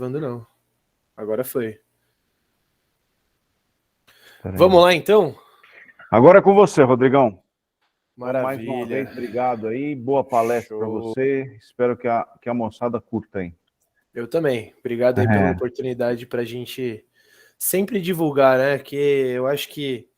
gravando, não. Agora foi. Vamos lá, então? Agora é com você, Rodrigão. Maravilha. Mais uma vez, obrigado aí. Boa palestra para você. Espero que a moçada curta aí. Eu também. Obrigado aí pela oportunidade para a gente sempre divulgar, né? Que eu acho que,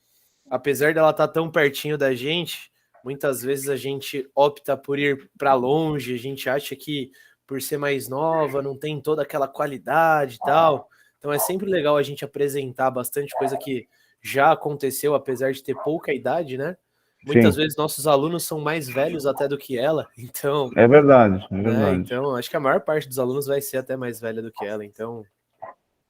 apesar dela estar tão pertinho da gente, muitas vezes a gente opta por ir para longe, a gente acha que por ser mais nova não tem toda aquela qualidade e tal. Então é sempre legal a gente apresentar bastante coisa que já aconteceu, apesar de ter pouca idade, né? Muitas vezes nossos alunos são mais velhos até do que ela, então... É verdade, é né? verdade. Então, acho que a maior parte dos alunos vai ser até mais velha do que ela, então...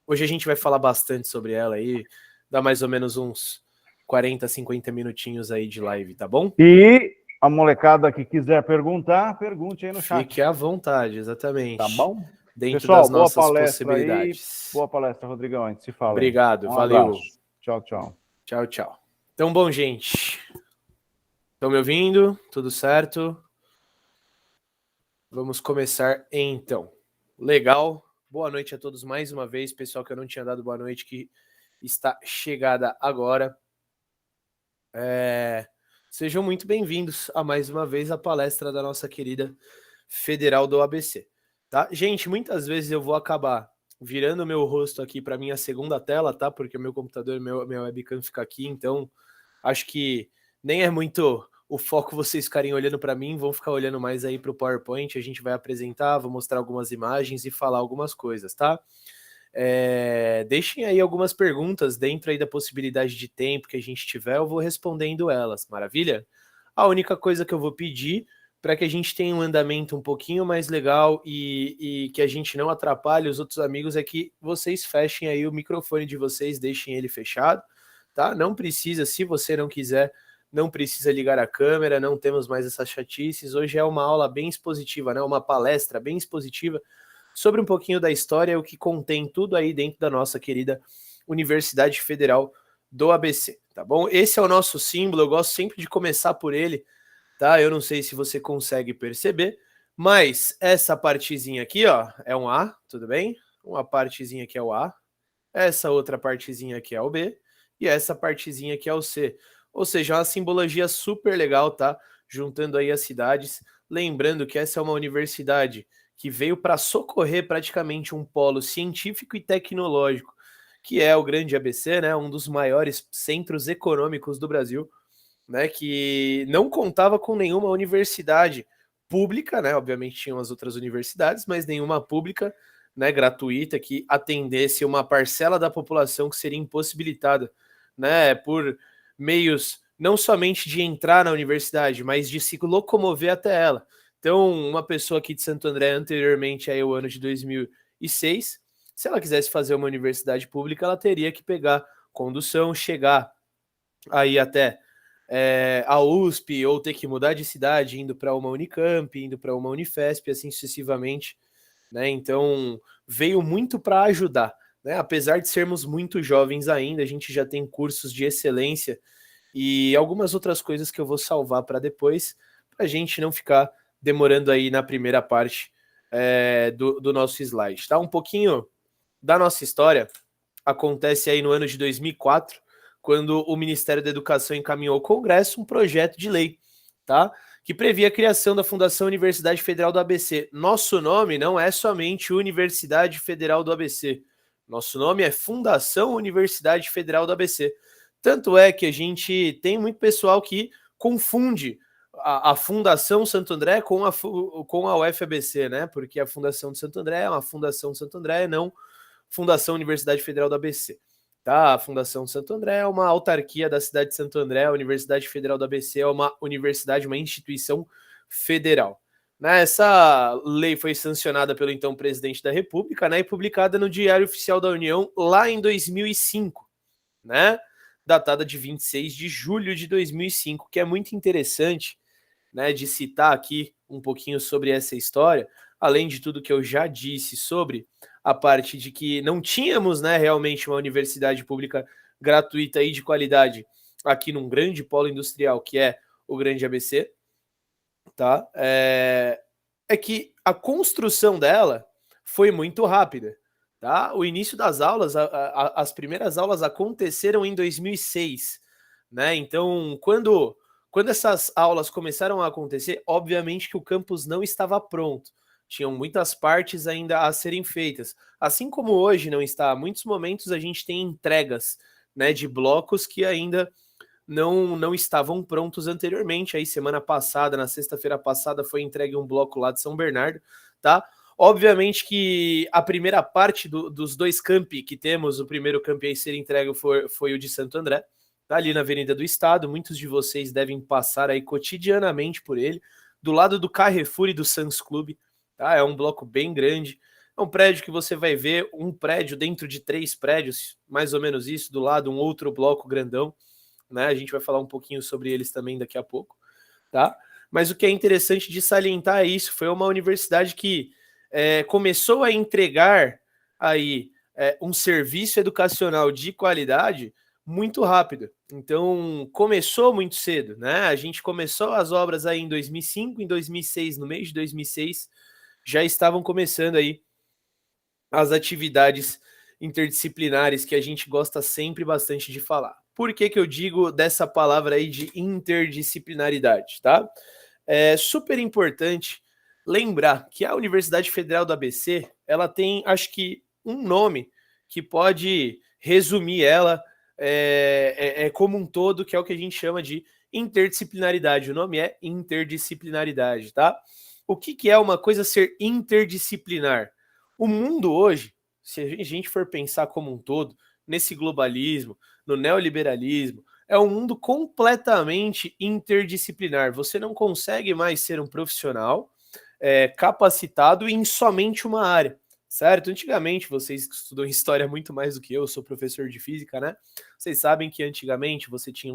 Hoje a gente vai falar bastante sobre ela aí, dá mais ou menos uns 40, 50 minutinhos aí de live, tá bom? E a molecada que quiser perguntar, pergunte aí no chat. Fique à vontade, exatamente. Tá bom? Dentro Pessoal, das nossas boa palestra possibilidades. Aí. Boa palestra, Rodrigão. A gente se fala. Obrigado, aí. valeu. Abraço. Tchau, tchau. Tchau, tchau. Então, bom, gente. Estão me ouvindo? Tudo certo? Vamos começar então. Legal. Boa noite a todos mais uma vez. Pessoal que eu não tinha dado boa noite, que está chegada agora. Sejam muito bem-vindos a mais uma vez a palestra da nossa querida Federal do ABC. Tá? Gente, muitas vezes eu vou acabar virando o meu rosto aqui para minha segunda tela, tá? Porque o meu computador, minha webcam fica aqui, então acho que nem é muito o foco vocês ficarem olhando para mim, vão ficar olhando mais aí para o PowerPoint, a gente vai apresentar, vou mostrar algumas imagens e falar algumas coisas, tá? Deixem aí algumas perguntas dentro aí da possibilidade de tempo que a gente tiver, eu vou respondendo elas, maravilha? A única coisa que eu vou pedir para que a gente tenha um andamento um pouquinho mais legal e que a gente não atrapalhe os outros amigos é que vocês fechem aí o microfone de vocês, deixem ele fechado, tá? Não precisa, se você não quiser, não precisa ligar a câmera, não temos mais essas chatices. Hoje é uma aula bem expositiva, né? Uma palestra bem expositiva sobre um pouquinho da história, o que contém tudo aí dentro da nossa querida Universidade Federal do ABC, tá bom? Esse é o nosso símbolo, eu gosto sempre de começar por ele, tá? Eu não sei se você consegue perceber, mas essa partezinha aqui, ó, é um A, tudo bem? Uma partezinha aqui é o A, essa outra partezinha aqui é o B, e essa partezinha aqui é o C. Ou seja, é uma simbologia super legal, tá? Juntando aí as cidades. Lembrando que essa é uma universidade que veio para socorrer praticamente um polo científico e tecnológico, que é o Grande ABC, né? Um dos maiores centros econômicos do Brasil, né? Que não contava com nenhuma universidade pública, né? Obviamente tinham as outras universidades, mas nenhuma pública, né, gratuita, que atendesse uma parcela da população que seria impossibilitada, né, por meios não somente de entrar na universidade, mas de se locomover até ela. Então, uma pessoa aqui de Santo André, anteriormente ao ano de 2006, se ela quisesse fazer uma universidade pública, ela teria que pegar condução, chegar aí até a USP, ou ter que mudar de cidade, indo para uma Unicamp, indo para uma Unifesp, assim sucessivamente, né? Então, veio muito para ajudar, né? Apesar de sermos muito jovens ainda, a gente já tem cursos de excelência e algumas outras coisas que eu vou salvar para depois, para a gente não ficar demorando aí na primeira parte do nosso slide, tá? Um pouquinho da nossa história acontece aí no ano de 2004, quando o Ministério da Educação encaminhou ao Congresso um projeto de lei, tá? Que previa a criação da Fundação Universidade Federal do ABC. Nosso nome não é somente Universidade Federal do ABC. Nosso nome é Fundação Universidade Federal do ABC. Tanto é que a gente tem muito pessoal que confunde a Fundação Santo André com a UFABC, né? Porque a Fundação de Santo André é uma Fundação de Santo André, não Fundação Universidade Federal do ABC. Tá? A Fundação Santo André é uma autarquia da cidade de Santo André, a Universidade Federal do ABC é uma universidade, uma instituição federal. Né? Essa lei foi sancionada pelo então presidente da República, né, e publicada no Diário Oficial da União lá em 2005, né, datada de 26 de julho de 2005, que é muito interessante, né, de citar aqui um pouquinho sobre essa história, além de tudo que eu já disse sobre a parte de que não tínhamos, né, realmente uma universidade pública gratuita e de qualidade aqui num grande polo industrial, que é o Grande ABC, tá? É que a construção dela foi muito rápida, tá? O início das aulas, as primeiras aulas aconteceram em 2006, né? Então, quando essas aulas começaram a acontecer, obviamente que o campus não estava pronto. Tinham muitas partes ainda a serem feitas. Assim como hoje não está, há muitos momentos a gente tem entregas, né, de blocos que ainda não estavam prontos anteriormente. Aí, semana passada, na sexta-feira passada, foi entregue um bloco lá de São Bernardo, tá? Obviamente que a primeira parte dos dois campi que temos, o primeiro campi a ser entregue foi o de Santo André, tá ali na Avenida do Estado. Muitos de vocês devem passar aí cotidianamente por ele, do lado do Carrefour e do Sans Clube, tá? É um bloco bem grande. É um prédio que você vai ver, um prédio dentro de 3 prédios, mais ou menos isso, do lado um outro bloco grandão, né? A gente vai falar um pouquinho sobre eles também daqui a pouco, tá? Mas o que é interessante de salientar é isso, foi uma universidade que começou a entregar aí um serviço educacional de qualidade muito rápido. Então, começou muito cedo, né? A gente começou as obras aí em 2005, em 2006, no mês de 2006, já estavam começando aí as atividades interdisciplinares que a gente gosta sempre bastante de falar. Por que eu digo dessa palavra aí de interdisciplinaridade, tá? É super importante lembrar que a Universidade Federal do ABC, ela tem, acho que, um nome que pode resumir ela como um todo, que é o que a gente chama de interdisciplinaridade. O nome é interdisciplinaridade, tá? O que é uma coisa ser interdisciplinar? O mundo hoje, se a gente for pensar como um todo, nesse globalismo, no neoliberalismo, é um mundo completamente interdisciplinar. Você não consegue mais ser um profissional capacitado em somente uma área, certo? Antigamente, vocês que estudam história muito mais do que eu sou professor de física, né? Vocês sabem que antigamente você tinha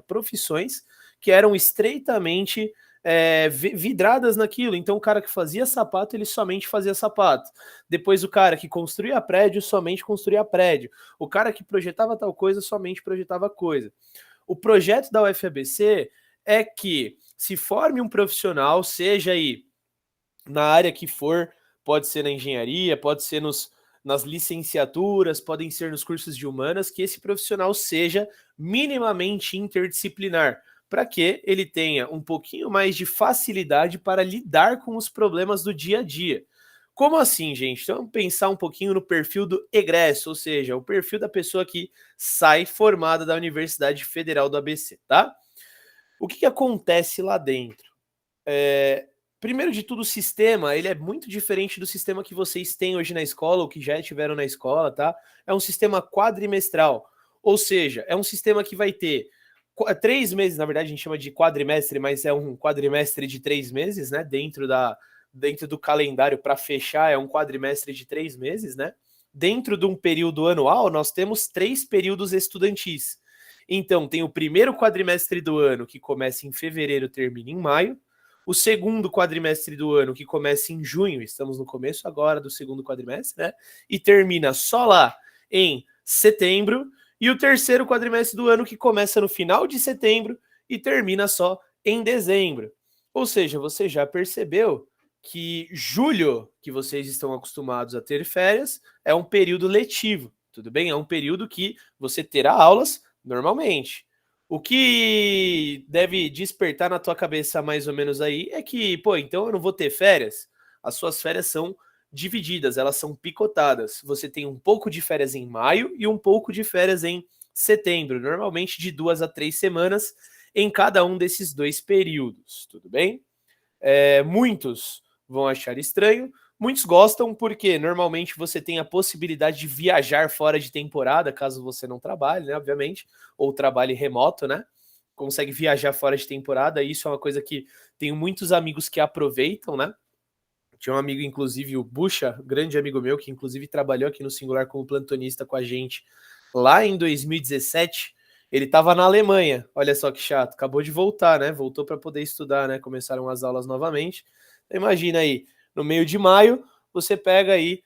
profissões que eram estreitamente vidradas naquilo. Então, o cara que fazia sapato, ele somente fazia sapato. Depois, o cara que construía prédio, somente construía prédio. O cara que projetava tal coisa, somente projetava coisa. O projeto da UFABC é que se forme um profissional, seja aí na área que for, pode ser na engenharia, pode ser nas licenciaturas, podem ser nos cursos de humanas, que esse profissional seja minimamente interdisciplinar, para que ele tenha um pouquinho mais de facilidade para lidar com os problemas do dia a dia. Como assim, gente? Então, vamos pensar um pouquinho no perfil do egresso, ou seja, o perfil da pessoa que sai formada da Universidade Federal do ABC, tá? O que acontece lá dentro? Primeiro de tudo, o sistema, ele é muito diferente do sistema que vocês têm hoje na escola, ou que já tiveram na escola, tá? É um sistema quadrimestral, ou seja, é um sistema que vai ter 3 meses, na verdade a gente chama de quadrimestre, mas é um quadrimestre de 3 meses, né? Dentro do calendário para fechar, é um quadrimestre de 3 meses, né? Dentro de um período anual, nós temos 3 períodos estudantis. Então, tem o primeiro quadrimestre do ano, que começa em fevereiro, termina em maio. O segundo quadrimestre do ano, que começa em junho, estamos no começo agora do segundo quadrimestre, né? E termina só lá em setembro. E o terceiro quadrimestre do ano, que começa no final de setembro e termina só em dezembro. Ou seja, você já percebeu que julho, que vocês estão acostumados a ter férias, é um período letivo, tudo bem? É um período que você terá aulas normalmente. O que deve despertar na tua cabeça mais ou menos aí é que, pô, então eu não vou ter férias? As suas férias são divididas, elas são picotadas. Você tem um pouco de férias em maio e um pouco de férias em setembro, normalmente de 2 a 3 semanas em cada um desses 2 períodos, tudo bem? Muitos vão achar estranho, muitos gostam porque normalmente você tem a possibilidade de viajar fora de temporada, caso você não trabalhe, né, obviamente, ou trabalhe remoto, né? Consegue viajar fora de temporada, e isso é uma coisa que tenho muitos amigos que aproveitam, né? Tinha um amigo, inclusive, o Bucha, grande amigo meu, que inclusive trabalhou aqui no Singular como plantonista com a gente lá em 2017. Ele estava na Alemanha, olha só que chato, acabou de voltar, né? Voltou para poder estudar, né? Começaram as aulas novamente. Então, imagina aí, no meio de maio, você pega aí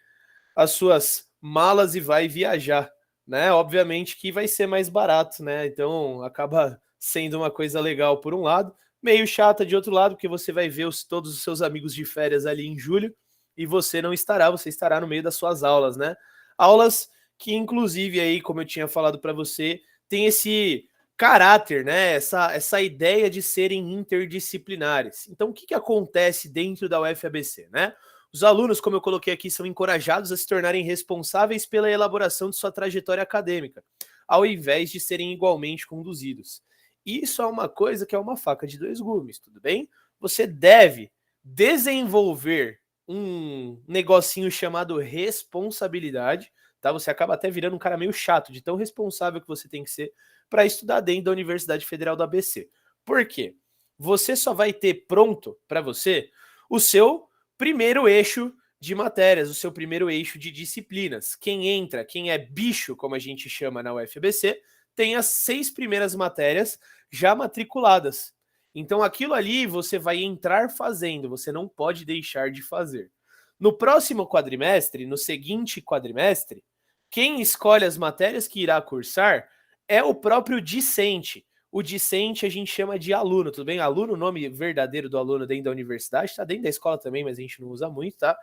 as suas malas e vai viajar, né? Obviamente que vai ser mais barato, né? Então acaba sendo uma coisa legal por um lado, meio chata de outro lado, porque você vai ver todos os seus amigos de férias ali em julho, e você não estará, você estará no meio das suas aulas, né? Aulas que, inclusive, aí, como eu tinha falado para você, tem esse caráter, né? Essa ideia de serem interdisciplinares. Então, o que acontece dentro da UFABC, né? Os alunos, como eu coloquei aqui, são encorajados a se tornarem responsáveis pela elaboração de sua trajetória acadêmica, ao invés de serem igualmente conduzidos. Isso é uma coisa que é uma faca de dois gumes, tudo bem? Você deve desenvolver um negocinho chamado responsabilidade, tá? Você acaba até virando um cara meio chato, de tão responsável que você tem que ser para estudar dentro da Universidade Federal do ABC. Por quê? Você só vai ter pronto para você o seu primeiro eixo de matérias, o seu primeiro eixo de disciplinas. Quem entra, quem é bicho, como a gente chama na UFABC, tem as 6 primeiras matérias já matriculadas. Então aquilo ali você vai entrar fazendo, você não pode deixar de fazer. No próximo quadrimestre, no seguinte quadrimestre, quem escolhe as matérias que irá cursar é o próprio discente. O discente a gente chama de aluno, tudo bem? Aluno, o nome verdadeiro do aluno dentro da universidade, tá dentro da escola também, mas a gente não usa muito, tá?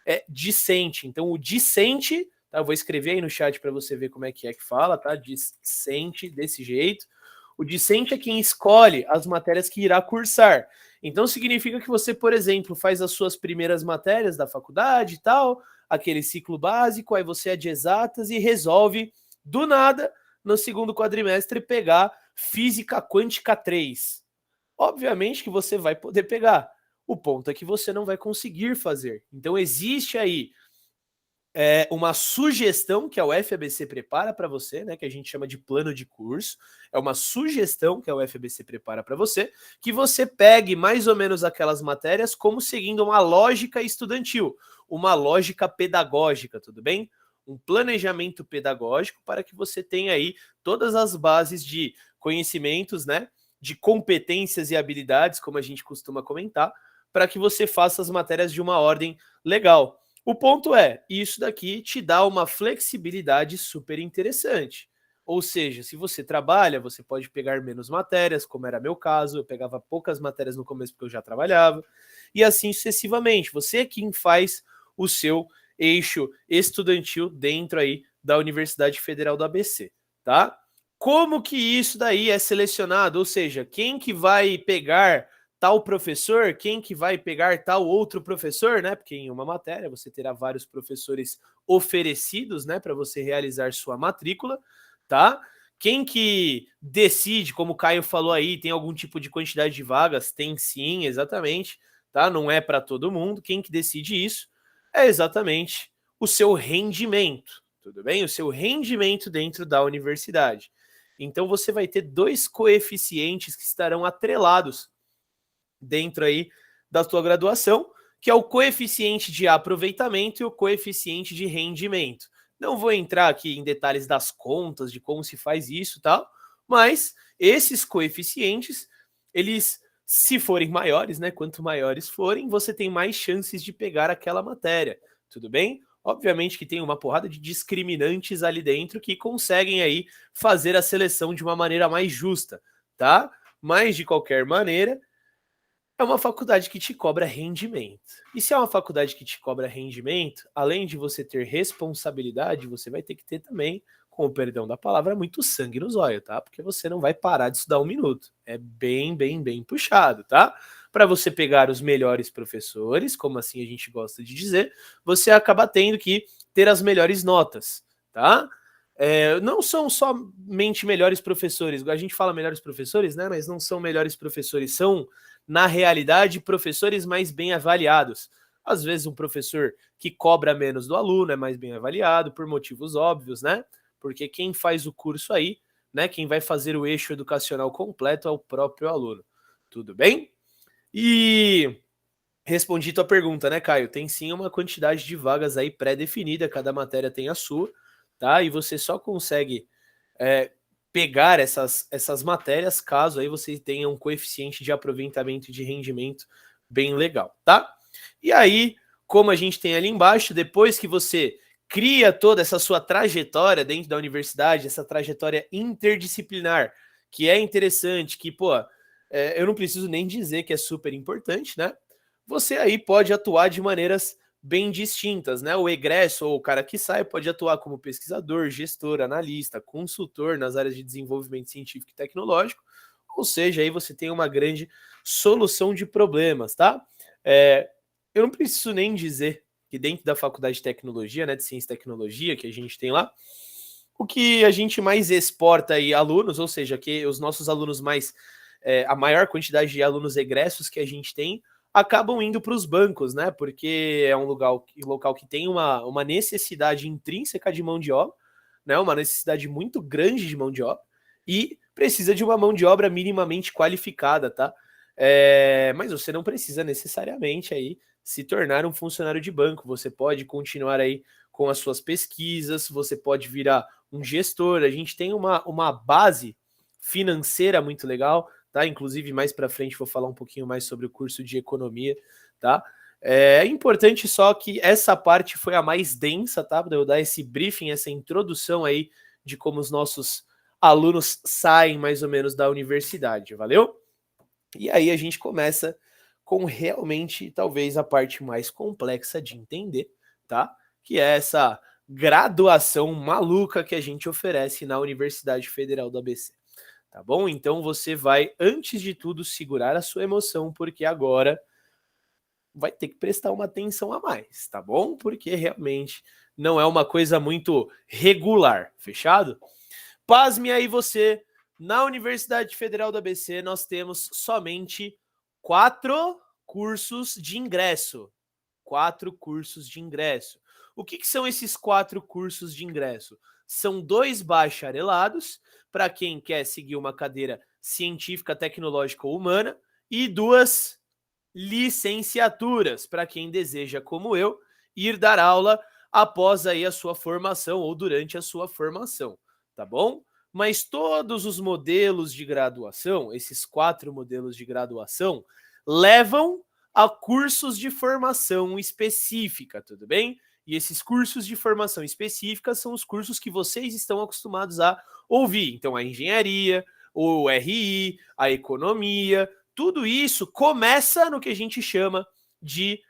É discente. Então, o discente, tá? Eu vou escrever aí no chat para você ver como é que fala, tá? Discente, desse jeito. O discente é quem escolhe as matérias que irá cursar. Então, significa que você, por exemplo, faz as suas primeiras matérias da faculdade e tal, aquele ciclo básico, aí você é de exatas e resolve, do nada, no segundo quadrimestre, pegar Física Quântica 3. Obviamente que você vai poder pegar. O ponto é que você não vai conseguir fazer. Então existe aí uma sugestão que a UFABC prepara para você, né, que a gente chama de plano de curso. É uma sugestão que a UFABC prepara para você, que você pegue mais ou menos aquelas matérias como seguindo uma lógica estudantil, uma lógica pedagógica, tudo bem? Um planejamento pedagógico para que você tenha aí todas as bases de conhecimentos, né, de competências e habilidades, como a gente costuma comentar, para que você faça as matérias de uma ordem legal. O ponto é, isso daqui te dá uma flexibilidade super interessante. Ou seja, se você trabalha, você pode pegar menos matérias, como era meu caso, eu pegava poucas matérias no começo porque eu já trabalhava, e assim sucessivamente. Você é quem faz o seu eixo estudantil dentro aí da Universidade Federal do ABC, tá? Como que isso daí é selecionado? Ou seja, quem que vai pegar tal professor, quem que vai pegar tal outro professor, né? Porque em uma matéria você terá vários professores oferecidos, né, para você realizar sua matrícula, tá? Quem que decide, como o Caio falou aí, tem algum tipo de quantidade de vagas? Tem sim, exatamente, tá? Não é para todo mundo. Quem que decide isso é exatamente o seu rendimento, tudo bem? O seu rendimento dentro da universidade. Então você vai ter 2 coeficientes que estarão atrelados dentro aí da sua graduação, que é o coeficiente de aproveitamento e o coeficiente de rendimento. Não vou entrar aqui em detalhes das contas, de como se faz isso e tal, mas esses coeficientes, eles, se forem maiores, né, quanto maiores forem, você tem mais chances de pegar aquela matéria, tudo bem? Obviamente que tem uma porrada de discriminantes ali dentro que conseguem aí fazer a seleção de uma maneira mais justa, tá? Mas, de qualquer maneira, é uma faculdade que te cobra rendimento. E se é uma faculdade que te cobra rendimento, além de você ter responsabilidade, você vai ter que ter também, com o perdão da palavra, muito sangue nos olhos, tá? Porque você não vai parar de estudar um minuto. É bem puxado, tá? Para você pegar os melhores professores, como assim a gente gosta de dizer, você acaba tendo que ter as melhores notas, tá? Não são somente melhores professores, a gente fala melhores professores, né? Mas não são melhores professores, são, na realidade, professores mais bem avaliados. Às vezes um professor que cobra menos do aluno é mais bem avaliado, por motivos óbvios, né? Porque quem faz o curso aí, né? Quem vai fazer o eixo educacional completo é o próprio aluno. Tudo bem? E respondi tua pergunta, né, Caio? Tem sim uma quantidade de vagas aí pré-definida, cada matéria tem a sua, tá? E você só consegue pegar essas matérias caso aí você tenha um coeficiente de aproveitamento e de rendimento bem legal, tá? E aí, como a gente tem ali embaixo, depois que você cria toda essa sua trajetória dentro da universidade, essa trajetória interdisciplinar, que é interessante, que, pô, eu não preciso nem dizer que é super importante, né? Você aí pode atuar de maneiras bem distintas, né? O egresso, ou o cara que sai, pode atuar como pesquisador, gestor, analista, consultor nas áreas de desenvolvimento científico e tecnológico, ou seja, aí você tem uma grande solução de problemas, tá? Eu não preciso nem dizer que dentro da faculdade de tecnologia, né, de ciência e tecnologia, que a gente tem lá, o que a gente mais exporta aí alunos, ou seja, que os nossos alunos mais, a maior quantidade de alunos egressos que a gente tem, acabam indo para os bancos, né? Porque é um local que tem uma necessidade intrínseca de mão de obra, né? Uma necessidade muito grande de mão de obra, e precisa de uma mão de obra minimamente qualificada, tá? Mas você não precisa necessariamente aí se tornar um funcionário de banco. Você pode continuar aí com as suas pesquisas, você pode virar um gestor. A gente tem uma base financeira muito legal, tá? Inclusive, mais para frente vou falar um pouquinho mais sobre o curso de economia, tá? É importante só que essa parte foi a mais densa, tá? Para eu dar esse briefing, essa introdução aí de como os nossos alunos saem mais ou menos da universidade, valeu? E aí a gente começa com realmente talvez a parte mais complexa de entender, tá? Que é essa graduação maluca que a gente oferece na Universidade Federal do ABC. Tá bom? Então você vai, antes de tudo, segurar a sua emoção, porque agora vai ter que prestar uma atenção a mais, tá bom? Porque realmente não é uma coisa muito regular, fechado? Pasme aí você, na Universidade Federal do ABC nós temos somente 4 cursos de ingresso. 4 cursos de ingresso. O que são esses 4 cursos de ingresso? São 2 bacharelados, para quem quer seguir uma cadeira científica, tecnológica ou humana, e 2 licenciaturas, para quem deseja, como eu, ir dar aula após aí a sua formação ou durante a sua formação, tá bom? Mas todos os modelos de graduação, esses 4 modelos de graduação, levam a cursos de formação específica, tudo bem? E esses cursos de formação específica são os cursos que vocês estão acostumados a ouvir. Então, a engenharia, o RI, a economia, tudo isso começa no que a gente chama de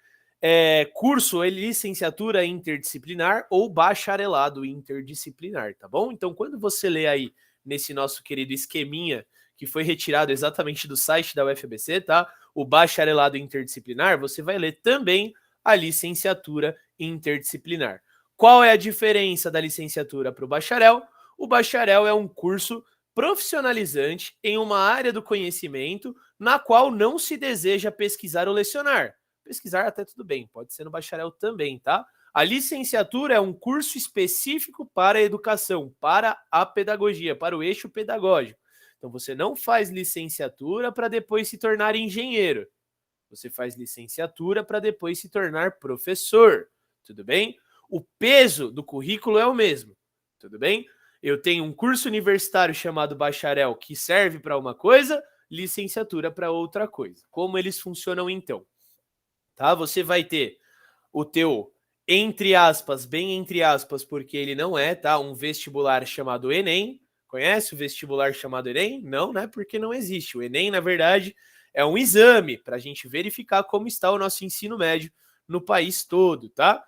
curso, licenciatura interdisciplinar ou bacharelado interdisciplinar, tá bom? Então, quando você lê aí nesse nosso querido esqueminha, que foi retirado exatamente do site da UFABC, tá? O bacharelado interdisciplinar, você vai ler também a licenciatura interdisciplinar. Qual é a diferença da licenciatura para o bacharel? O bacharel é um curso profissionalizante em uma área do conhecimento na qual não se deseja pesquisar ou lecionar. Pesquisar até tudo bem, pode ser no bacharel também, tá? A licenciatura é um curso específico para a educação, para a pedagogia, para o eixo pedagógico. Então, você não faz licenciatura para depois se tornar engenheiro. Você faz licenciatura para depois se tornar professor. Tudo bem? O peso do currículo é o mesmo. Tudo bem? Eu tenho um curso universitário chamado bacharel que serve para uma coisa, licenciatura para outra coisa. Como eles funcionam então? Tá? Você vai ter o teu, entre aspas, bem entre aspas, porque ele não é, tá? Um vestibular chamado Enem. Conhece o vestibular chamado Enem? Não, né? Porque não existe. O Enem, na verdade, é um exame para a gente verificar como está o nosso ensino médio no país todo, tá?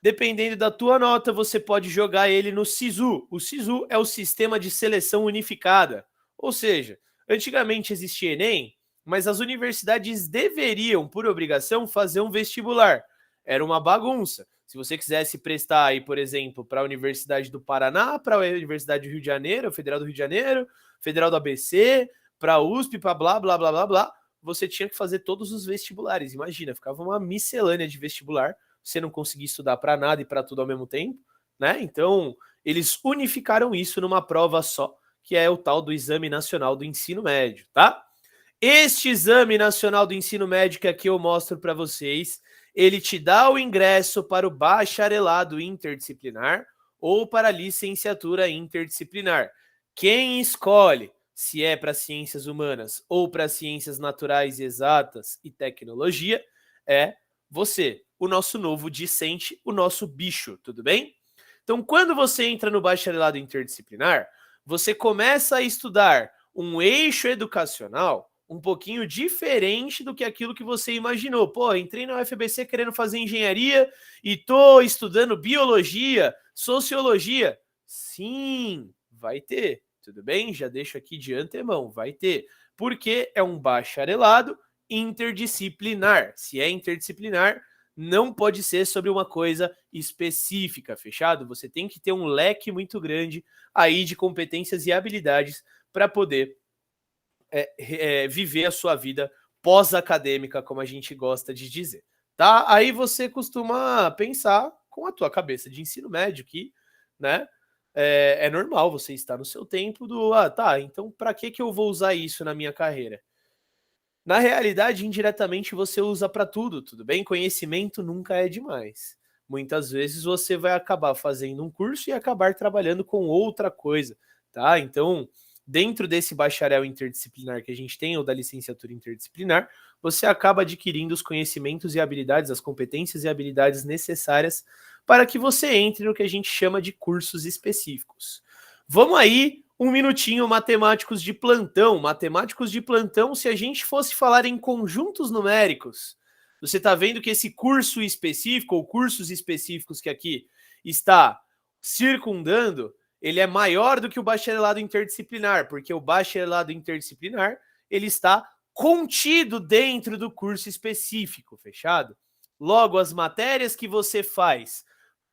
Dependendo da tua nota, você pode jogar ele no SISU. O SISU é o Sistema de Seleção Unificada. Ou seja, antigamente existia Enem, mas as universidades deveriam, por obrigação, fazer um vestibular. Era uma bagunça. Se você quisesse prestar aí, por exemplo, para a Universidade do Paraná, para a Universidade do Rio de Janeiro, Federal do Rio de Janeiro, Federal do ABC, para a USP, para blá, blá, blá, blá, blá, você tinha que fazer todos os vestibulares. Imagina, ficava uma miscelânea de vestibular, você não conseguia estudar para nada e para tudo ao mesmo tempo, né? Então, eles unificaram isso numa prova só, que é o tal do Exame Nacional do Ensino Médio, tá? Este Exame Nacional do Ensino Médio que aqui eu mostro para vocês, ele te dá o ingresso para o bacharelado interdisciplinar ou para a licenciatura interdisciplinar. Quem escolhe se é para ciências humanas ou para ciências naturais, exatas e tecnologia é você, o nosso novo discente, o nosso bicho, tudo bem? Então, quando você entra no bacharelado interdisciplinar, você começa a estudar um eixo educacional um pouquinho diferente do que aquilo que você imaginou. Pô, entrei na UFABC querendo fazer engenharia e tô estudando biologia, sociologia. Sim, vai ter, tudo bem? Já deixo aqui de antemão, vai ter. Porque é um bacharelado interdisciplinar. Se é interdisciplinar, não pode ser sobre uma coisa específica, fechado? Você tem que ter um leque muito grande aí de competências e habilidades para poder viver a sua vida pós-acadêmica, como a gente gosta de dizer, tá? Aí você costuma pensar com a tua cabeça de ensino médio que, né, é normal você estar no seu tempo do, tá, então para que eu vou usar isso na minha carreira? Na realidade, indiretamente você usa para tudo bem? Conhecimento nunca é demais. Muitas vezes você vai acabar fazendo um curso e acabar trabalhando com outra coisa, tá? Então, dentro desse bacharel interdisciplinar que a gente tem, ou da licenciatura interdisciplinar, você acaba adquirindo os conhecimentos e habilidades, as competências e habilidades necessárias para que você entre no que a gente chama de cursos específicos. Vamos aí, um minutinho, matemáticos de plantão. Matemáticos de plantão, se a gente fosse falar em conjuntos numéricos, você está vendo que esse curso específico, ou cursos específicos que aqui está circundando, ele é maior do que o bacharelado interdisciplinar, porque o bacharelado interdisciplinar, ele está contido dentro do curso específico, fechado? Logo, as matérias que você faz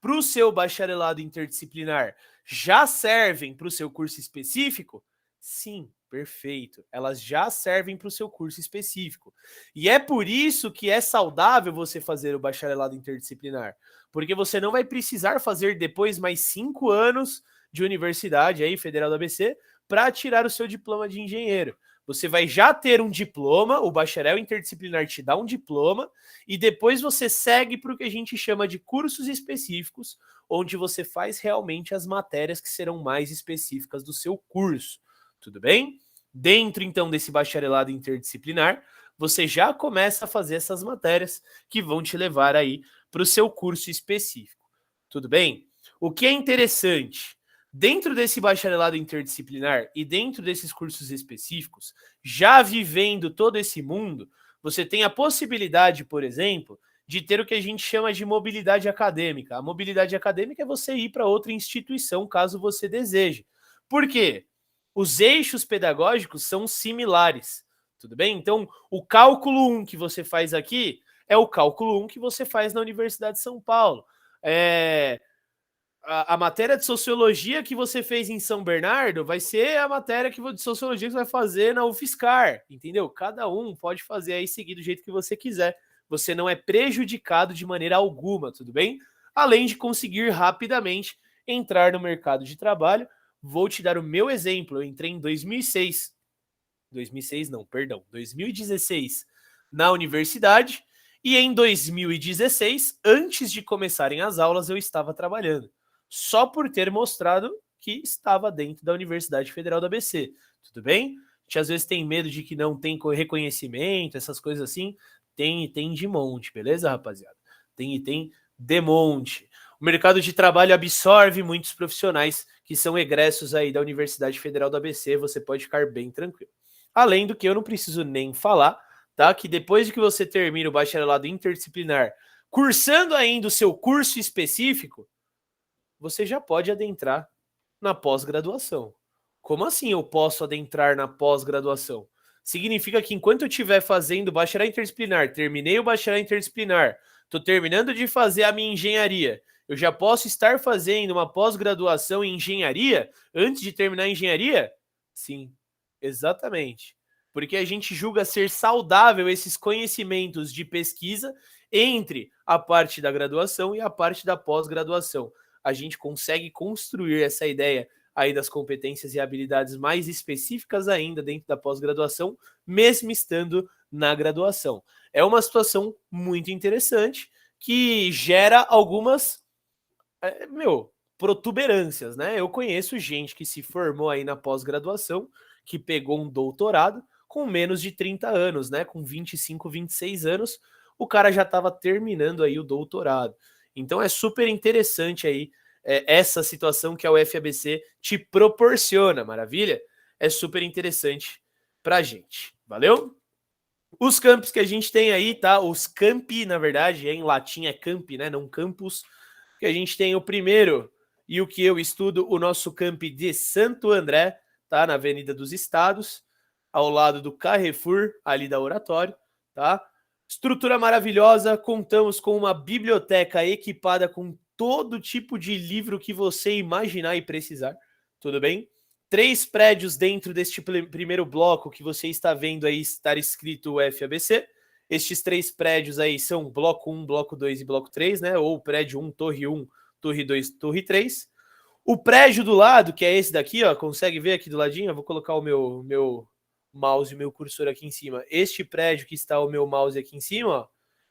para o seu bacharelado interdisciplinar já servem para o seu curso específico? Sim, perfeito. Elas já servem para o seu curso específico. E é por isso que é saudável você fazer o bacharelado interdisciplinar, porque você não vai precisar fazer depois mais 5 anos de universidade aí, Federal do ABC, para tirar o seu diploma de engenheiro. Você vai já ter um diploma, o bacharel interdisciplinar te dá um diploma, e depois você segue para o que a gente chama de cursos específicos, onde você faz realmente as matérias que serão mais específicas do seu curso. Tudo bem? Dentro, então, desse bacharelado interdisciplinar, você já começa a fazer essas matérias que vão te levar aí para o seu curso específico. Tudo bem? O que é interessante, dentro desse bacharelado interdisciplinar e dentro desses cursos específicos, já vivendo todo esse mundo, você tem a possibilidade, por exemplo, de ter o que a gente chama de mobilidade acadêmica. A mobilidade acadêmica é você ir para outra instituição, caso você deseje. Por quê? Os eixos pedagógicos são similares, tudo bem? Então, o cálculo 1 que você faz aqui é o cálculo 1 que você faz na Universidade de São Paulo. A matéria de sociologia que você fez em São Bernardo vai ser a matéria de sociologia que você vai fazer na UFSCar, entendeu? Cada um pode fazer aí, seguir do jeito que você quiser. Você não é prejudicado de maneira alguma, tudo bem? Além de conseguir rapidamente entrar no mercado de trabalho. Vou te dar o meu exemplo. Eu entrei em 2016 na universidade, e em 2016, antes de começarem as aulas, eu estava trabalhando. Só por ter mostrado que estava dentro da Universidade Federal do ABC. Tudo bem? A gente às vezes tem medo de que não tem reconhecimento, essas coisas assim. Tem de monte, beleza, rapaziada? Tem de monte. O mercado de trabalho absorve muitos profissionais que são egressos aí da Universidade Federal do ABC, você pode ficar bem tranquilo. Além do que eu não preciso nem falar, tá? Que depois de que você termina o bacharelado interdisciplinar, cursando ainda o seu curso específico, você já pode adentrar na pós-graduação. Como assim eu posso adentrar na pós-graduação? Significa que enquanto eu estiver fazendo bacharel interdisciplinar, terminei o bacharel interdisciplinar, estou terminando de fazer a minha engenharia, eu já posso estar fazendo uma pós-graduação em engenharia antes de terminar a engenharia? Sim, exatamente. Porque a gente julga ser saudável esses conhecimentos de pesquisa entre a parte da graduação e a parte da pós-graduação. A gente consegue construir essa ideia aí das competências e habilidades mais específicas ainda dentro da pós-graduação, mesmo estando na graduação. É uma situação muito interessante que gera algumas protuberâncias, né? Eu conheço gente que se formou aí na pós-graduação, que pegou um doutorado com menos de 30 anos, né? Com 25, 26 anos, o cara já estava terminando aí o doutorado. Então é super interessante aí essa situação que a UFABC te proporciona, maravilha? É super interessante pra gente. Valeu? Os campos que a gente tem aí, tá? Os campi, na verdade, em latim é campi, né? Não campus. Que a gente tem o primeiro e o que eu estudo, o nosso campi de Santo André, tá? Na Avenida dos Estados, ao lado do Carrefour, ali da Oratório, tá? Estrutura maravilhosa, contamos com uma biblioteca equipada com todo tipo de livro que você imaginar e precisar, tudo bem? 3 prédios dentro deste primeiro bloco que você está vendo aí estar escrito FABC. Estes 3 prédios aí são bloco 1, bloco 2 e bloco 3, né? Ou prédio 1, torre 1, torre 2, torre 3. O prédio do lado, que é esse daqui, ó, consegue ver aqui do ladinho? Eu vou colocar o meu mouse e o meu cursor aqui em cima. Este prédio que está o meu mouse aqui em cima, ó,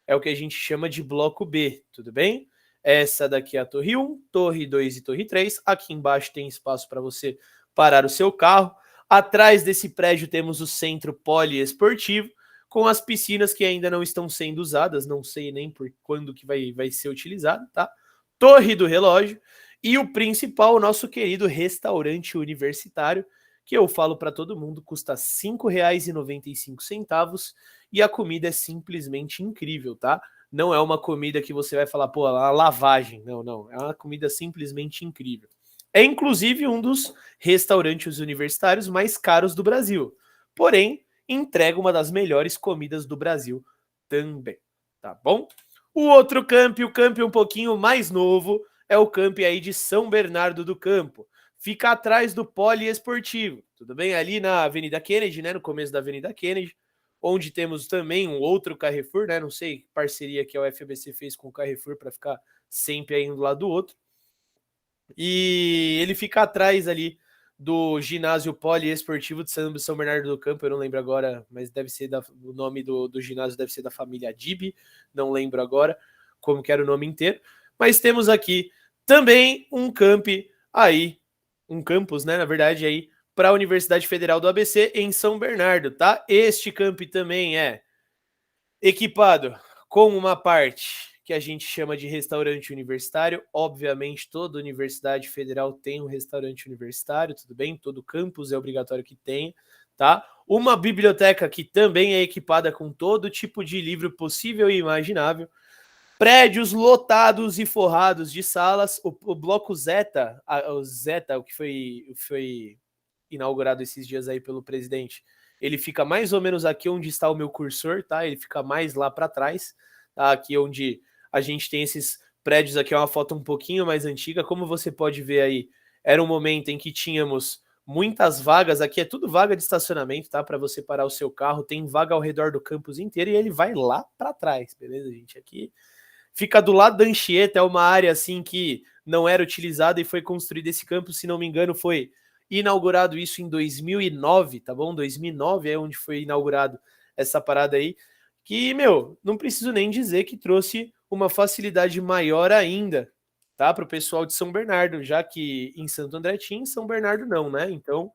é o que a gente chama de bloco B, tudo bem? Essa daqui é a torre 1, torre 2 e torre 3. Aqui embaixo tem espaço para você parar o seu carro. Atrás desse prédio temos o centro poliesportivo, com as piscinas que ainda não estão sendo usadas, não sei nem por quando que vai ser utilizado, tá? Torre do relógio e o principal, o nosso querido restaurante universitário, que eu falo para todo mundo, custa R$ 5,95 e a comida é simplesmente incrível, tá? Não é uma comida que você vai falar, pô, uma lavagem. Não, não. É uma comida simplesmente incrível. É inclusive um dos restaurantes universitários mais caros do Brasil. Porém, entrega uma das melhores comidas do Brasil também, tá bom? O outro camp, o camp um pouquinho mais novo, é o camp aí de São Bernardo do Campo. Fica atrás do poliesportivo, tudo bem? Ali na Avenida Kennedy, né? No começo da Avenida Kennedy, onde temos também um outro Carrefour, né? Não sei que parceria que a UFABC fez com o Carrefour para ficar sempre aí um do lado do outro. E ele fica atrás ali do ginásio poliesportivo de São Bernardo do Campo, eu não lembro agora, mas deve ser o nome do ginásio deve ser da família Dib, não lembro agora como que era o nome inteiro. Mas temos aqui também um camp aí, um campus, né, na verdade, aí para a Universidade Federal do ABC em São Bernardo, tá? Este camp também é equipado com uma parte que a gente chama de restaurante universitário. Obviamente, toda universidade federal tem um restaurante universitário, tudo bem? Todo campus é obrigatório que tenha, tá? Uma biblioteca que também é equipada com todo tipo de livro possível e imaginável. Prédios lotados e forrados de salas. O bloco Zeta, o que foi inaugurado esses dias aí pelo presidente, ele fica mais ou menos aqui onde está o meu cursor, tá? Ele fica mais lá para trás, tá? Aqui onde a gente tem esses prédios aqui, é uma foto um pouquinho mais antiga. Como você pode ver aí, era um momento em que tínhamos muitas vagas. Aqui é tudo vaga de estacionamento, tá? Para você parar o seu carro, tem vaga ao redor do campus inteiro e ele vai lá para trás, beleza, gente? Aqui fica do lado da Anchieta, é uma área assim que não era utilizada e foi construído esse campus, se não me engano, foi inaugurado isso em 2009, tá bom? 2009 é onde foi inaugurado essa parada aí, que, meu, não preciso nem dizer que trouxe uma facilidade maior ainda, tá? Para o pessoal de São Bernardo, já que em Santo André tinha, em São Bernardo não, né? Então,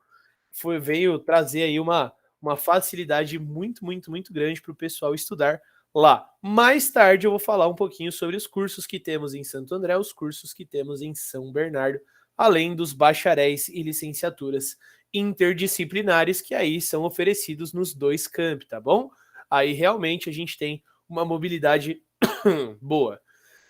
veio trazer aí uma facilidade muito, muito, muito grande para o pessoal estudar lá. Mais tarde eu vou falar um pouquinho sobre os cursos que temos em Santo André, os cursos que temos em São Bernardo, além dos bacharéis e licenciaturas interdisciplinares que aí são oferecidos nos dois campi, tá bom? Aí realmente a gente tem uma mobilidade boa.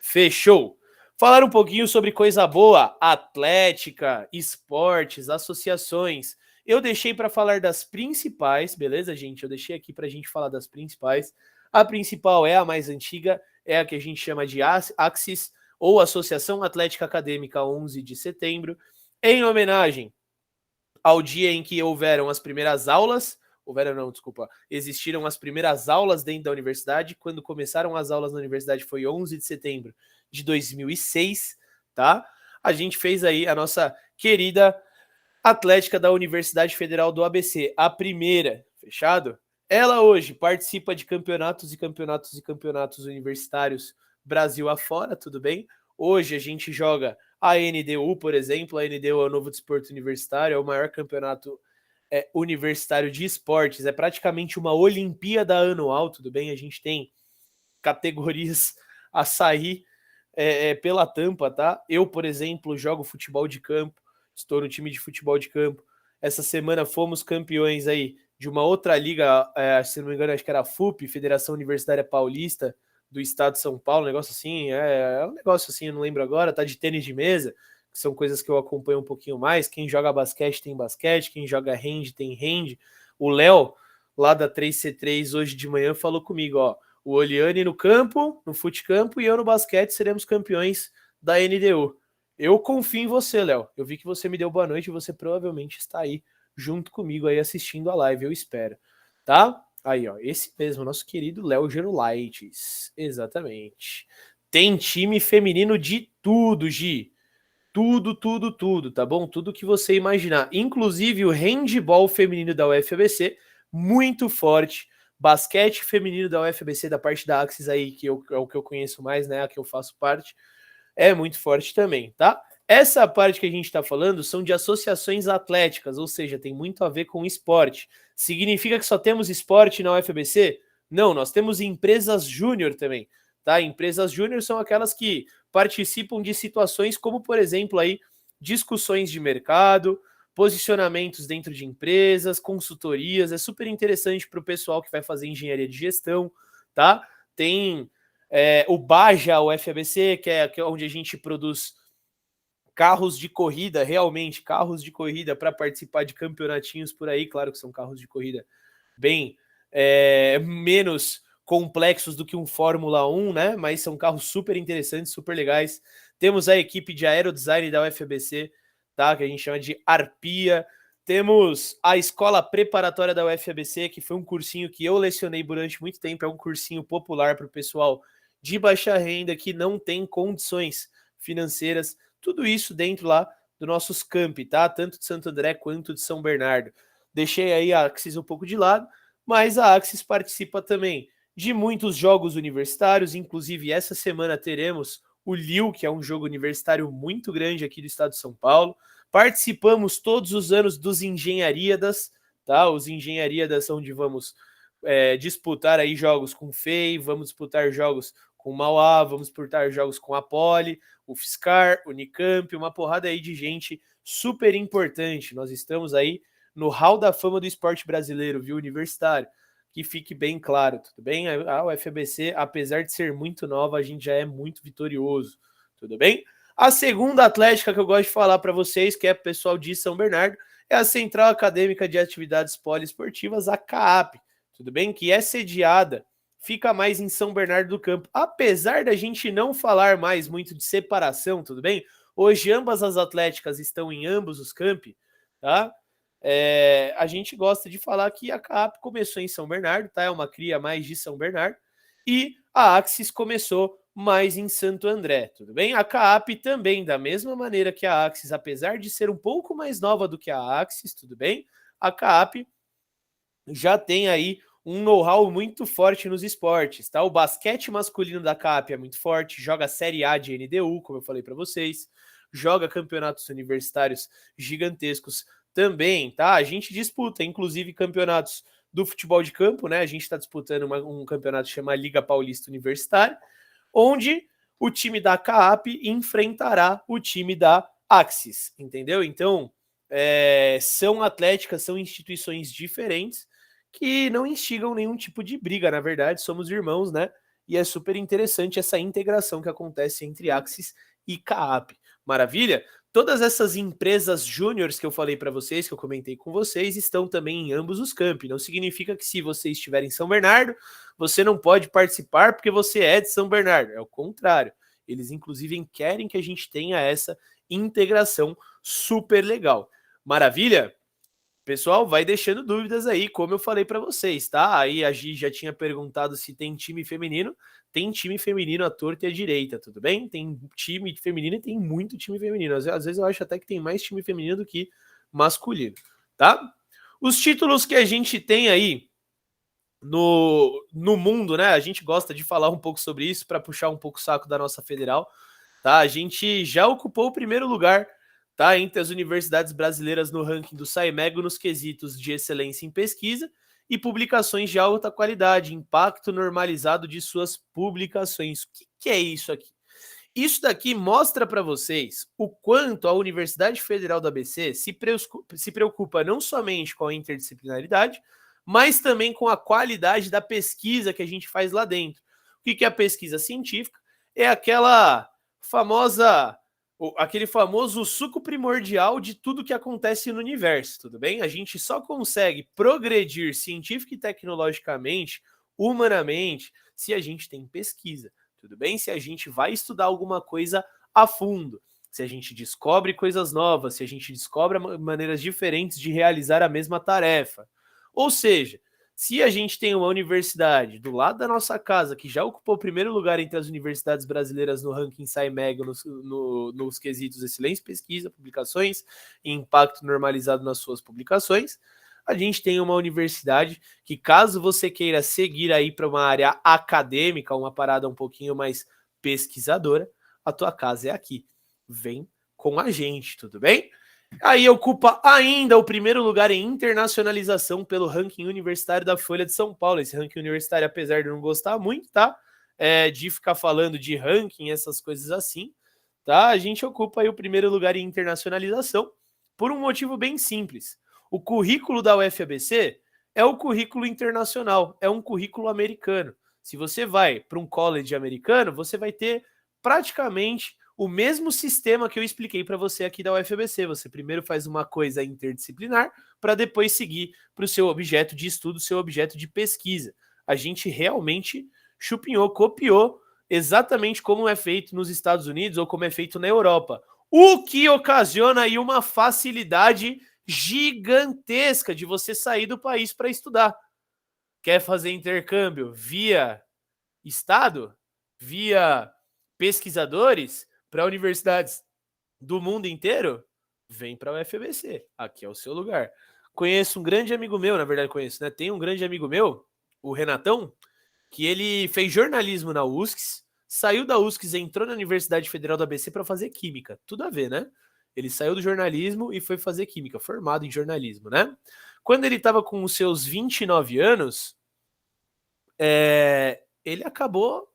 Fechou! Falar um pouquinho sobre coisa boa, atlética, esportes, associações. Eu deixei para falar das principais, beleza, gente? Eu deixei aqui para a gente falar das principais. A principal é a mais antiga, é a que a gente chama de Axis, ou Associação Atlética Acadêmica 11 de setembro, em homenagem ao dia em que houveram as primeiras aulas, existiram as primeiras aulas dentro da universidade. Quando começaram as aulas na universidade foi 11 de setembro de 2006, tá? A gente fez aí a nossa querida Atlética da Universidade Federal do ABC, a primeira, fechado? Ela hoje participa de campeonatos e campeonatos e campeonatos universitários Brasil afora, tudo bem? Hoje a gente joga a NDU, por exemplo. A NDU é o Novo Desporto Universitário, é o maior campeonato universitário de esportes. É praticamente uma Olimpíada anual, tudo bem? A gente tem categorias a sair pela tampa, tá? Eu, por exemplo, jogo futebol de campo, estou no time de futebol de campo. Essa semana fomos campeões aí de uma outra liga, se não me engano, acho que era a FUP, Federação Universitária Paulista do Estado de São Paulo, um negócio assim, um negócio assim, eu não lembro agora, tá, de tênis de mesa, que são coisas que eu acompanho um pouquinho mais. Quem joga basquete tem basquete, quem joga hand tem hand. O Léo, lá da 3C3, hoje de manhã, falou comigo, ó, o Oliane no campo, no futecampo, e eu no basquete seremos campeões da NDU. Eu confio em você, Léo. Eu vi que você me deu boa noite e você provavelmente está aí junto comigo aí assistindo a live, eu espero, tá? Aí, ó, esse mesmo, nosso querido Léo Gerulaites, exatamente. Tem time feminino de tudo, Gi. Tudo, tá bom? Tudo que você imaginar. Inclusive o handball feminino da UFABC, muito forte. Basquete feminino da UFABC, da parte da Axis aí, que é o que eu conheço mais, né? A que eu faço parte, é muito forte também, tá? Essa parte que a gente está falando são de associações atléticas, ou seja, tem muito a ver com esporte. Significa que só temos esporte na UFABC? Não, nós temos empresas júnior também, tá? Empresas júnior são aquelas que participam de situações como, por exemplo, aí, discussões de mercado, posicionamentos dentro de empresas, consultorias. É super interessante para o pessoal que vai fazer engenharia de gestão, tá? Tem o Baja UFABC, que é onde a gente produz carros de corrida, realmente carros de corrida para participar de campeonatinhos por aí. Claro que são carros de corrida bem menos complexos do que um Fórmula 1, né? Mas são carros super interessantes, super legais. Temos a equipe de aerodesign da UFABC, tá? Que a gente chama de Arpia. Temos a escola preparatória da UFABC, que foi um cursinho que eu lecionei durante muito tempo. É um cursinho popular para o pessoal de baixa renda que não tem condições financeiras. Tudo isso dentro lá dos nossos campi, tá? Tanto de Santo André quanto de São Bernardo. Deixei aí a Axis um pouco de lado, mas a Axis participa também de muitos jogos universitários. Inclusive, essa semana teremos o Lille, que é um jogo universitário muito grande aqui do estado de São Paulo. Participamos todos os anos dos Engenhariadas, tá? Os Engenhariadas, onde vamos disputar aí jogos com FEI, vamos disputar jogos com Mauá, vamos disputar jogos com a Poli, o Fiscar, Unicamp, uma porrada aí de gente super importante. Nós estamos aí no hall da fama do esporte brasileiro, viu, universitário? Que fique bem claro, tudo bem? A UFABC, apesar de ser muito nova, a gente já é muito vitorioso, tudo bem? A segunda atlética que eu gosto de falar para vocês, que é o pessoal de São Bernardo, é a Central Acadêmica de Atividades Poliesportivas, a CAAP, tudo bem? Que é sediada, fica mais em São Bernardo do Campo. Apesar da gente não falar mais muito de separação, tudo bem? Hoje ambas as atléticas estão em ambos os campi, tá? A gente gosta de falar que a CAAP começou em São Bernardo, tá? É uma cria mais de São Bernardo. E a Axis começou mais em Santo André, tudo bem? A CAAP também, da mesma maneira que a Axis, apesar de ser um pouco mais nova do que a Axis, tudo bem? A CAAP já tem aí um know-how muito forte nos esportes, tá? O basquete masculino da CAAP é muito forte, joga a Série A de NDU, como eu falei para vocês, joga campeonatos universitários gigantescos também, tá? A gente disputa, inclusive, campeonatos do futebol de campo, né? A gente está disputando um campeonato chamado Liga Paulista Universitária, onde o time da CAAP enfrentará o time da Axis, entendeu? Então, são atléticas, são instituições diferentes que não instigam nenhum tipo de briga, na verdade, somos irmãos, né? E é super interessante essa integração que acontece entre Axis e CAAP. Maravilha? Todas essas empresas júniores que eu falei para vocês, que eu comentei com vocês, estão também em ambos os campi. Não significa que se você estiver em São Bernardo, você não pode participar porque você é de São Bernardo. É o contrário. Eles, inclusive, querem que a gente tenha essa integração super legal. Maravilha? Pessoal, vai deixando dúvidas aí, como eu falei para vocês, tá? Aí a Gi já tinha perguntado se tem time feminino. Tem time feminino à torta e à direita, tudo bem? Tem time feminino e tem muito time feminino. Às vezes eu acho até que tem mais time feminino do que masculino, tá? Os títulos que a gente tem aí no mundo, né? A gente gosta de falar um pouco sobre isso para puxar um pouco o saco da nossa federal, tá? A gente já ocupou o primeiro lugar, tá, entre as universidades brasileiras no ranking do SciMego nos quesitos de excelência em pesquisa e publicações de alta qualidade, impacto normalizado de suas publicações. O que é isso aqui? Isso daqui mostra para vocês o quanto a Universidade Federal do ABC se preocupa não somente com a interdisciplinaridade, mas também com a qualidade da pesquisa que a gente faz lá dentro. O que é a pesquisa científica? É aquele famoso suco primordial de tudo que acontece no universo, tudo bem? A gente só consegue progredir científica e tecnologicamente, humanamente, se a gente tem pesquisa, tudo bem? Se a gente vai estudar alguma coisa a fundo, se a gente descobre coisas novas, se a gente descobre maneiras diferentes de realizar a mesma tarefa. Ou seja, se a gente tem uma universidade do lado da nossa casa que já ocupou o primeiro lugar entre as universidades brasileiras no ranking SciMeg nos quesitos excelência, pesquisa, publicações e impacto normalizado nas suas publicações, a gente tem uma universidade que, caso você queira seguir aí para uma área acadêmica, uma parada um pouquinho mais pesquisadora, a tua casa é aqui. Vem com a gente, tudo bem? Aí ocupa ainda o primeiro lugar em internacionalização pelo ranking universitário da Folha de São Paulo. Esse ranking universitário, apesar de eu não gostar muito, tá? De ficar falando de ranking, essas coisas assim, tá? A gente ocupa aí o primeiro lugar em internacionalização por um motivo bem simples. O currículo da UFABC é o currículo internacional, é um currículo americano. Se você vai para um college americano, você vai ter praticamente o mesmo sistema que eu expliquei para você aqui da UFABC. Você primeiro faz uma coisa interdisciplinar para depois seguir para o seu objeto de estudo, seu objeto de pesquisa. A gente realmente chupinhou, copiou exatamente como é feito nos Estados Unidos ou como é feito na Europa. O que ocasiona aí uma facilidade gigantesca de você sair do país para estudar. Quer fazer intercâmbio via Estado? Via pesquisadores? Para universidades do mundo inteiro, vem para a UFABC. Aqui é o seu lugar. Conheço um grande amigo meu, na verdade conheço, né? Tem um grande amigo meu, o Renatão, que ele fez jornalismo na USCS, saiu da USCS, entrou na Universidade Federal do ABC para fazer química. Tudo a ver, né? Ele saiu do jornalismo e foi fazer química, formado em jornalismo, né? Quando ele estava com os seus 29 anos, ele acabou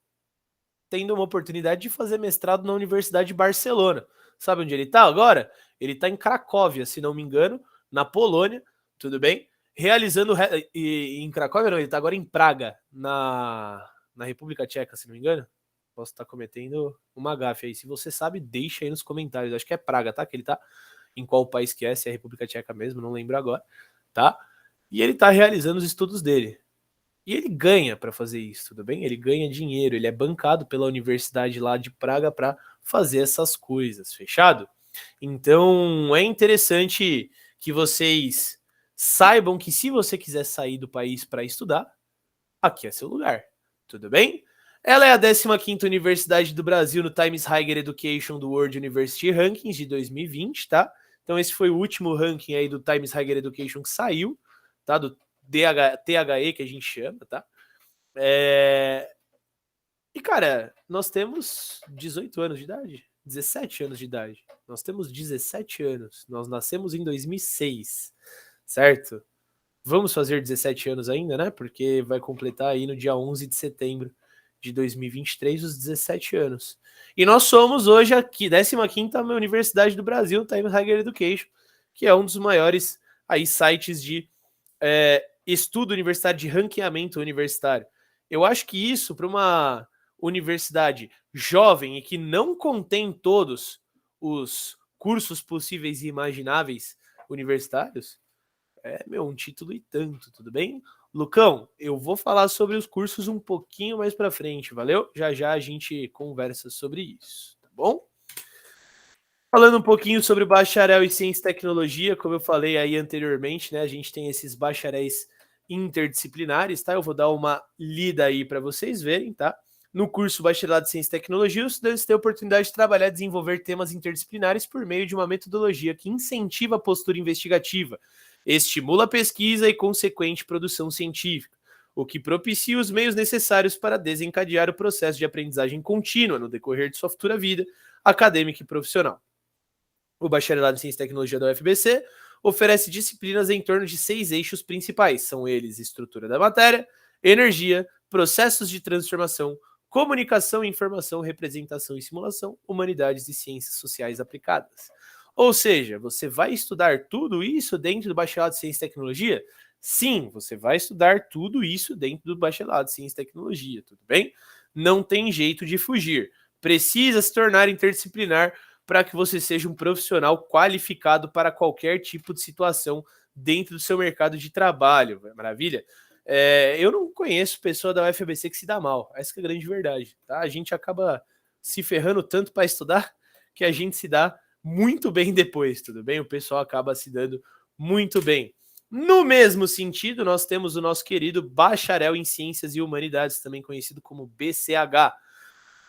tendo uma oportunidade de fazer mestrado na Universidade de Barcelona. Sabe onde ele está agora? Ele está em Cracóvia, se não me engano, na Polônia, tudo bem? Realizando... em Cracóvia não, ele está agora em Praga, na República Tcheca, se não me engano. Posso estar cometendo uma gafe aí. Se você sabe, deixa aí nos comentários. Acho que é Praga, tá? Que ele tá em qual país que é, se é a República Tcheca mesmo, não lembro agora, tá? E ele tá realizando os estudos dele. E ele ganha para fazer isso, tudo bem? Ele ganha dinheiro, ele é bancado pela universidade lá de Praga para fazer essas coisas, fechado? Então é interessante que vocês saibam que se você quiser sair do país para estudar, aqui é seu lugar, tudo bem? Ela é a 15ª universidade do Brasil no Times Higher Education do World University Rankings de 2020, tá? Então esse foi o último ranking aí do Times Higher Education que saiu, tá? Do THE, que a gente chama, tá? E, cara, nós temos 18 anos de idade, 17 anos de idade. Nós temos 17 anos. Nós nascemos em 2006, certo? Vamos fazer 17 anos ainda, né? Porque vai completar aí no dia 11 de setembro de 2023 os 17 anos. E nós somos hoje aqui, 15ª Universidade do Brasil, Times Higher Education, que é um dos maiores aí sites de estudo universitário, de ranqueamento universitário. Eu acho que isso, para uma universidade jovem e que não contém todos os cursos possíveis e imagináveis universitários, um título e tanto, tudo bem? Lucão, eu vou falar sobre os cursos um pouquinho mais para frente, valeu? Já já a gente conversa sobre isso, tá bom? Falando um pouquinho sobre bacharel em ciência e tecnologia, como eu falei aí anteriormente, né? A gente tem esses bacharéis interdisciplinares, tá? Eu vou dar uma lida aí para vocês verem, tá? No curso Bacharelado em Ciência e Tecnologia, os estudantes têm a oportunidade de trabalhar e desenvolver temas interdisciplinares por meio de uma metodologia que incentiva a postura investigativa, estimula a pesquisa e consequente produção científica, o que propicia os meios necessários para desencadear o processo de aprendizagem contínua no decorrer de sua futura vida acadêmica e profissional. O Bacharelado em Ciência e Tecnologia da UFABC oferece disciplinas em torno de 6 eixos principais. São eles: estrutura da matéria, energia, processos de transformação, comunicação, informação, representação e simulação, humanidades e ciências sociais aplicadas. Ou seja, você vai estudar tudo isso dentro do Bacharelado em Ciência e Tecnologia? Sim, você vai estudar tudo isso dentro do bacharelado em Ciência e Tecnologia, tudo bem? Não tem jeito de fugir. Precisa se tornar interdisciplinar para que você seja um profissional qualificado para qualquer tipo de situação dentro do seu mercado de trabalho. Maravilha? Eu não conheço pessoa da UFABC que se dá mal. Essa que é a grande verdade. Tá? A gente acaba se ferrando tanto para estudar que a gente se dá muito bem depois, tudo bem? O pessoal acaba se dando muito bem. No mesmo sentido, nós temos o nosso querido Bacharel em Ciências e Humanidades, também conhecido como BCH.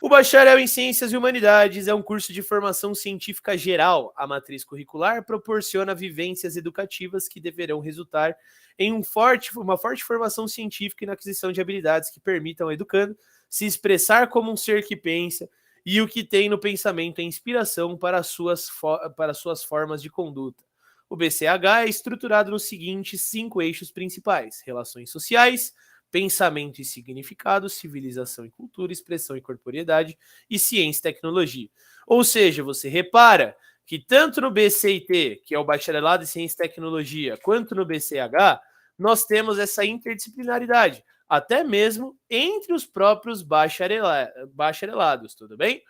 O Bacharel em Ciências e Humanidades é um curso de formação científica geral. A matriz curricular proporciona vivências educativas que deverão resultar em uma forte formação científica e na aquisição de habilidades que permitam ao educando se expressar como um ser que pensa e o que tem no pensamento é inspiração para suas formas de conduta. O BCH é estruturado nos seguintes 5 eixos principais: relações sociais, pensamento e significado, civilização e cultura, expressão e corporeidade e ciência e tecnologia. Ou seja, você repara que tanto no BCIT, que é o Bacharelado em Ciência e Tecnologia, quanto no BCH, nós temos essa interdisciplinaridade, até mesmo entre os próprios bacharelados, tudo bem?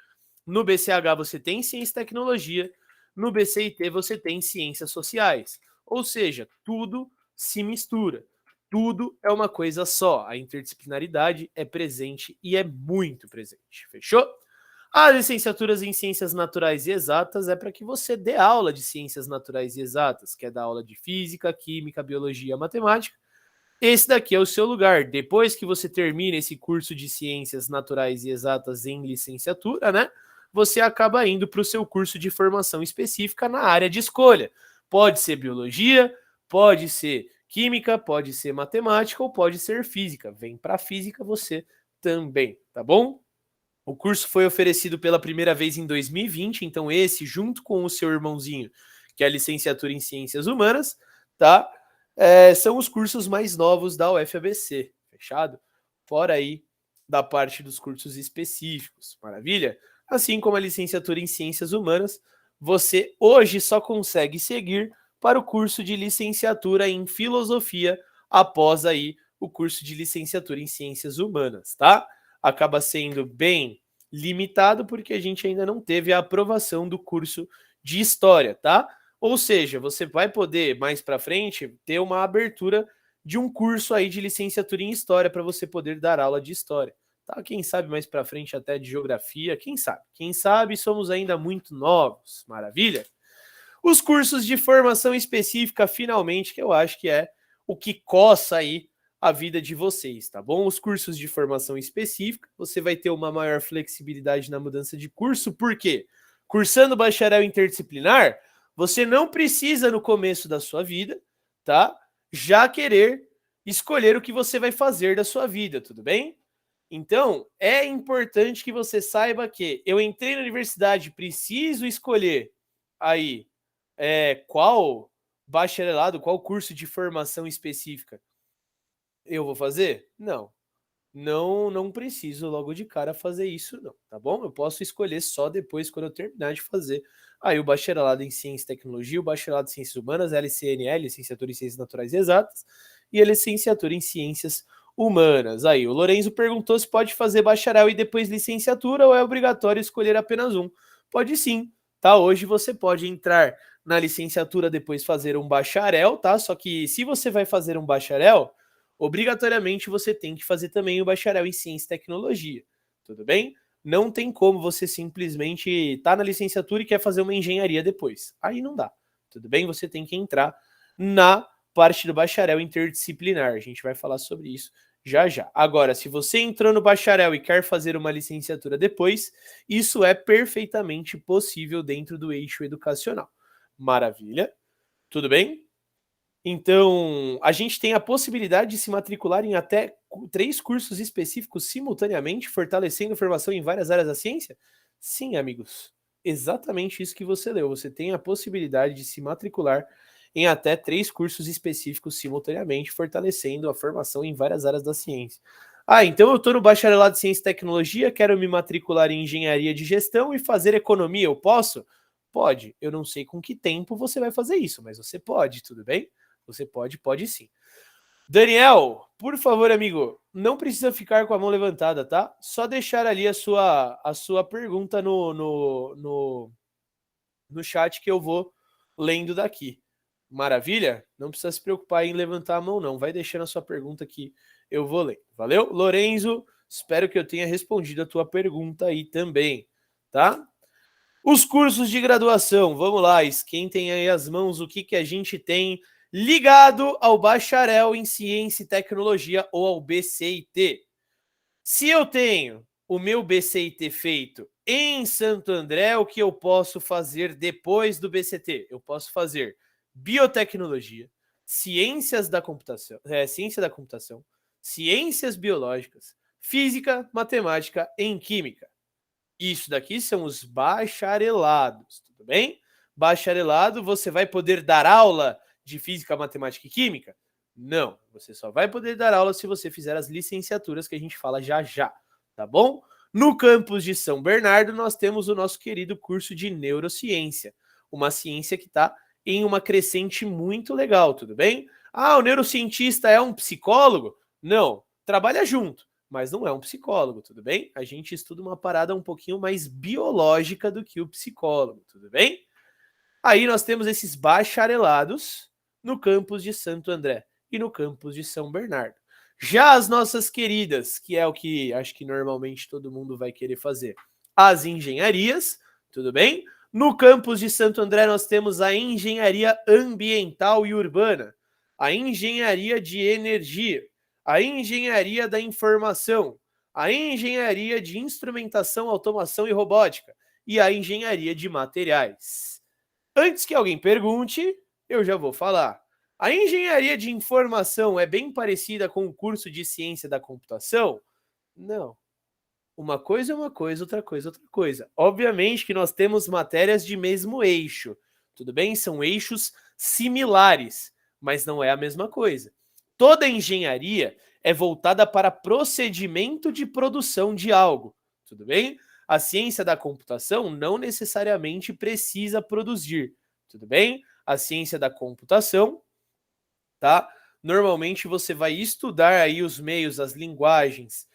No BCH você tem Ciência e Tecnologia, no BCIT você tem Ciências Sociais, ou seja, tudo se mistura. Tudo é uma coisa só. A interdisciplinaridade é presente e é muito presente. Fechou? As licenciaturas em Ciências Naturais e Exatas é para que você dê aula de Ciências Naturais e Exatas, quer dar aula de Física, Química, Biologia, Matemática. Esse daqui é o seu lugar. Depois que você termina esse curso de Ciências Naturais e Exatas em licenciatura, né? Você acaba indo para o seu curso de formação específica na área de escolha. Pode ser Biologia, pode ser Química, pode ser Matemática ou pode ser Física. Vem para Física você também, tá bom? O curso foi oferecido pela primeira vez em 2020, então esse, junto com o seu irmãozinho, que é a licenciatura em Ciências Humanas, tá? São os cursos mais novos da UFABC, fechado? Fora aí da parte dos cursos específicos, maravilha? Assim como a licenciatura em Ciências Humanas, você hoje só consegue seguir para o curso de licenciatura em Filosofia após aí o curso de licenciatura em Ciências Humanas, tá? Acaba sendo bem limitado porque a gente ainda não teve a aprovação do curso de História, tá? Ou seja, você vai poder mais para frente ter uma abertura de um curso aí de licenciatura em História para você poder dar aula de História. Tá? Quem sabe mais para frente até de Geografia, quem sabe? Quem sabe somos ainda muito novos, maravilha? Os cursos de formação específica, finalmente, que eu acho que é o que coça aí a vida de vocês, tá bom? Os cursos de formação específica, você vai ter uma maior flexibilidade na mudança de curso, por quê? Cursando bacharel interdisciplinar, você não precisa, no começo da sua vida, tá? Já querer escolher o que você vai fazer da sua vida, tudo bem? Então, é importante que você saiba que eu entrei na universidade, preciso escolher aí qual bacharelado, qual curso de formação específica eu vou fazer? Não. Não preciso logo de cara fazer isso, não, tá bom? Eu posso escolher só depois, quando eu terminar de fazer aí o bacharelado em Ciência e Tecnologia, o bacharelado em Ciências Humanas, LCNL, Licenciatura em Ciências Naturais e Exatas, e a licenciatura em Ciências Humanas. Aí, o Lorenzo perguntou se pode fazer bacharel e depois licenciatura ou é obrigatório escolher apenas um. Pode sim, tá? Hoje você pode entrar na licenciatura, depois fazer um bacharel, tá? Só que se você vai fazer um bacharel, obrigatoriamente você tem que fazer também o bacharel em Ciência e Tecnologia, tudo bem? Não tem como você simplesmente estar na licenciatura e quer fazer uma engenharia depois. Aí não dá, tudo bem? Você tem que entrar na parte do bacharel interdisciplinar. A gente vai falar sobre isso já já. Agora, se você entrou no bacharel e quer fazer uma licenciatura depois, isso é perfeitamente possível dentro do eixo educacional. Maravilha? Tudo bem? Então, a gente tem a possibilidade de se matricular em até 3 cursos específicos simultaneamente, fortalecendo a formação em várias áreas da ciência? Sim, amigos. Exatamente isso que você leu. Você tem a possibilidade de se matricular em até 3 cursos específicos simultaneamente, fortalecendo a formação em várias áreas da ciência. Ah, então eu estou no bacharelado de Ciência e Tecnologia, quero me matricular em Engenharia de Gestão e fazer Economia, eu posso? Pode. Eu não sei com que tempo você vai fazer isso, mas você pode, tudo bem? Você pode sim. Daniel, por favor, amigo, não precisa ficar com a mão levantada, tá? Só deixar ali a sua pergunta no chat que eu vou lendo daqui. Maravilha? Não precisa se preocupar em levantar a mão, não. Vai deixando a sua pergunta que eu vou ler. Valeu? Lorenzo, espero que eu tenha respondido a tua pergunta aí também, tá? Os cursos de graduação, vamos lá, esquentem aí as mãos, o que a gente tem ligado ao bacharel em ciência e tecnologia ou ao BCIT. Se eu tenho o meu BCIT feito em Santo André, o que eu posso fazer depois do BCT? Eu posso fazer biotecnologia, ciência da computação, ciências biológicas, física, matemática e química. Isso daqui são os bacharelados, tudo bem? Bacharelado, você vai poder dar aula de física, matemática e química? Não, você só vai poder dar aula se você fizer as licenciaturas que a gente fala já já, tá bom? No campus de São Bernardo, nós temos o nosso querido curso de neurociência, uma ciência que está em uma crescente muito legal, tudo bem? Ah, o neurocientista é um psicólogo? Não, trabalha junto, mas não é um psicólogo, tudo bem? A gente estuda uma parada um pouquinho mais biológica do que o psicólogo, tudo bem? Aí nós temos esses bacharelados no campus de Santo André e no campus de São Bernardo. Já as nossas queridas, que é o que acho que normalmente todo mundo vai querer fazer, as engenharias, tudo bem? No campus de Santo André nós temos a engenharia ambiental e urbana, a engenharia de energia, a engenharia da informação, a engenharia de instrumentação, automação e robótica e a engenharia de materiais. Antes que alguém pergunte, eu já vou falar. A engenharia de informação é bem parecida com o curso de ciência da computação? Não. Uma coisa é uma coisa, outra coisa é outra coisa. Obviamente que nós temos matérias de mesmo eixo, tudo bem? São eixos similares, mas não é a mesma coisa. Toda engenharia é voltada para procedimento de produção de algo, tudo bem? A ciência da computação não necessariamente precisa produzir, tudo bem? A ciência da computação, tá? Normalmente você vai estudar aí os meios, as linguagens,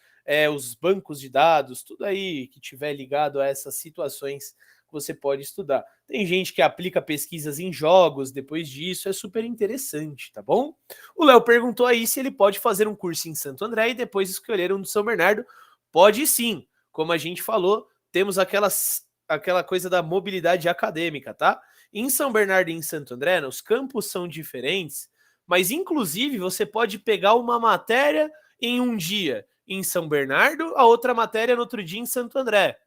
os bancos de dados, tudo aí que tiver ligado a essas situações você pode estudar. Tem gente que aplica pesquisas em jogos depois disso, é super interessante, tá bom? O Léo perguntou aí se ele pode fazer um curso em Santo André e depois escolher um de São Bernardo. Pode sim, como a gente falou, temos aquela coisa da mobilidade acadêmica, tá? Em São Bernardo e em Santo André, os campos são diferentes, mas inclusive você pode pegar uma matéria em um dia em São Bernardo, a outra matéria no outro dia em Santo André.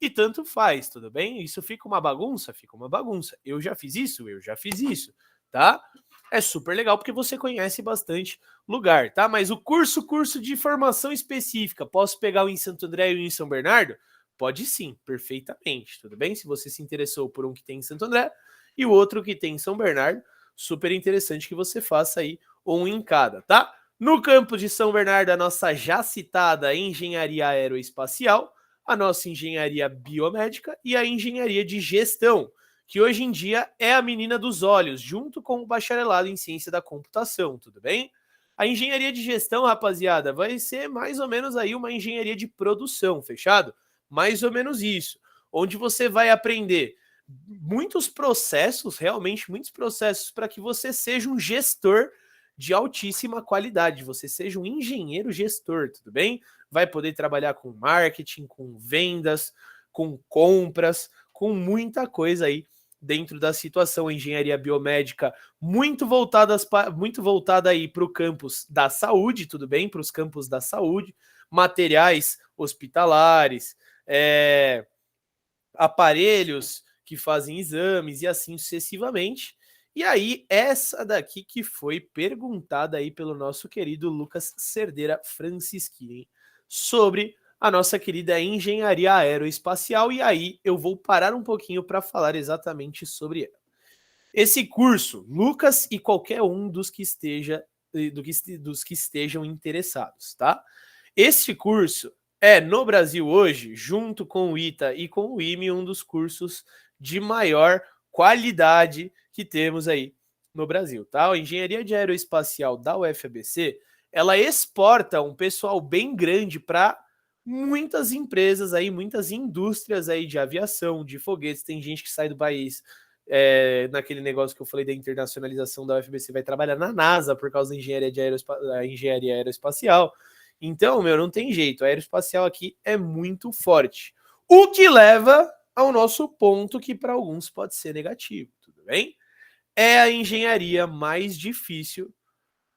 E tanto faz, tudo bem? Isso fica uma bagunça? Fica uma bagunça. Eu já fiz isso, tá? É super legal porque você conhece bastante lugar, tá? Mas o curso de formação específica, posso pegar o em Santo André e o em São Bernardo? Pode sim, perfeitamente, tudo bem? Se você se interessou por um que tem em Santo André e o outro que tem em São Bernardo, super interessante que você faça aí um em cada, tá? No campo de São Bernardo, a nossa já citada engenharia aeroespacial, a nossa engenharia biomédica e a engenharia de gestão, que hoje em dia é a menina dos olhos, junto com o bacharelado em ciência da computação, tudo bem? A engenharia de gestão, rapaziada, vai ser mais ou menos aí uma engenharia de produção, fechado? Mais ou menos isso, onde você vai aprender muitos processos, realmente muitos processos, para que você seja um gestor de altíssima qualidade, você seja um engenheiro gestor, tudo bem? Vai poder trabalhar com marketing, com vendas, com compras, com muita coisa aí dentro da situação. A engenharia biomédica muito voltada aí para o campus da saúde, tudo bem? Para os campos da saúde, materiais hospitalares, aparelhos que fazem exames e assim sucessivamente. E aí, essa daqui que foi perguntada aí pelo nosso querido Lucas Cerdeira Francisquini sobre a nossa querida engenharia aeroespacial. E aí, eu vou parar um pouquinho para falar exatamente sobre ela. Esse curso, Lucas e qualquer um dos que estejam interessados, tá? Este curso é, no Brasil hoje, junto com o ITA e com o IME, um dos cursos de maior qualidade que temos aí no Brasil, tá? A engenharia de aeroespacial da UFABC, ela exporta um pessoal bem grande para muitas empresas aí, muitas indústrias aí de aviação, de foguetes. Tem gente que sai do país naquele negócio que eu falei da internacionalização da UFABC, vai trabalhar na NASA por causa da engenharia aeroespacial. Então, não tem jeito. A aeroespacial aqui é muito forte. O que leva ao nosso ponto que para alguns pode ser negativo, tudo bem? É a engenharia mais difícil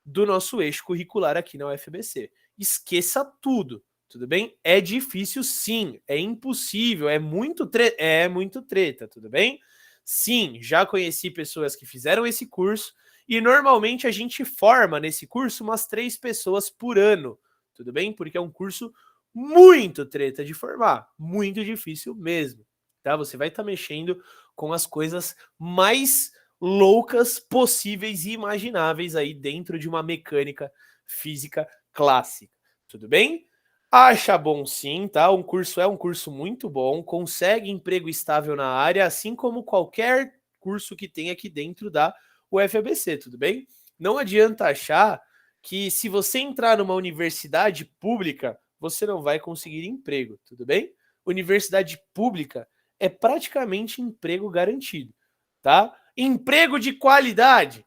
do nosso eixo curricular aqui na UFABC. Esqueça tudo bem? É difícil sim, é impossível, é muito treta, tudo bem? Sim, já conheci pessoas que fizeram esse curso e normalmente a gente forma nesse curso umas 3 pessoas por ano, tudo bem? Porque é um curso muito treta de formar, muito difícil mesmo, tá? Você vai estar mexendo com as coisas mais loucas possíveis e imagináveis aí dentro de uma mecânica física clássica, tudo bem? Acha bom sim, tá? É um curso muito bom, consegue emprego estável na área, assim como qualquer curso que tem aqui dentro da UFABC, tudo bem? Não adianta achar que se você entrar numa universidade pública, você não vai conseguir emprego, tudo bem? Universidade pública é praticamente emprego garantido, tá? Emprego de qualidade.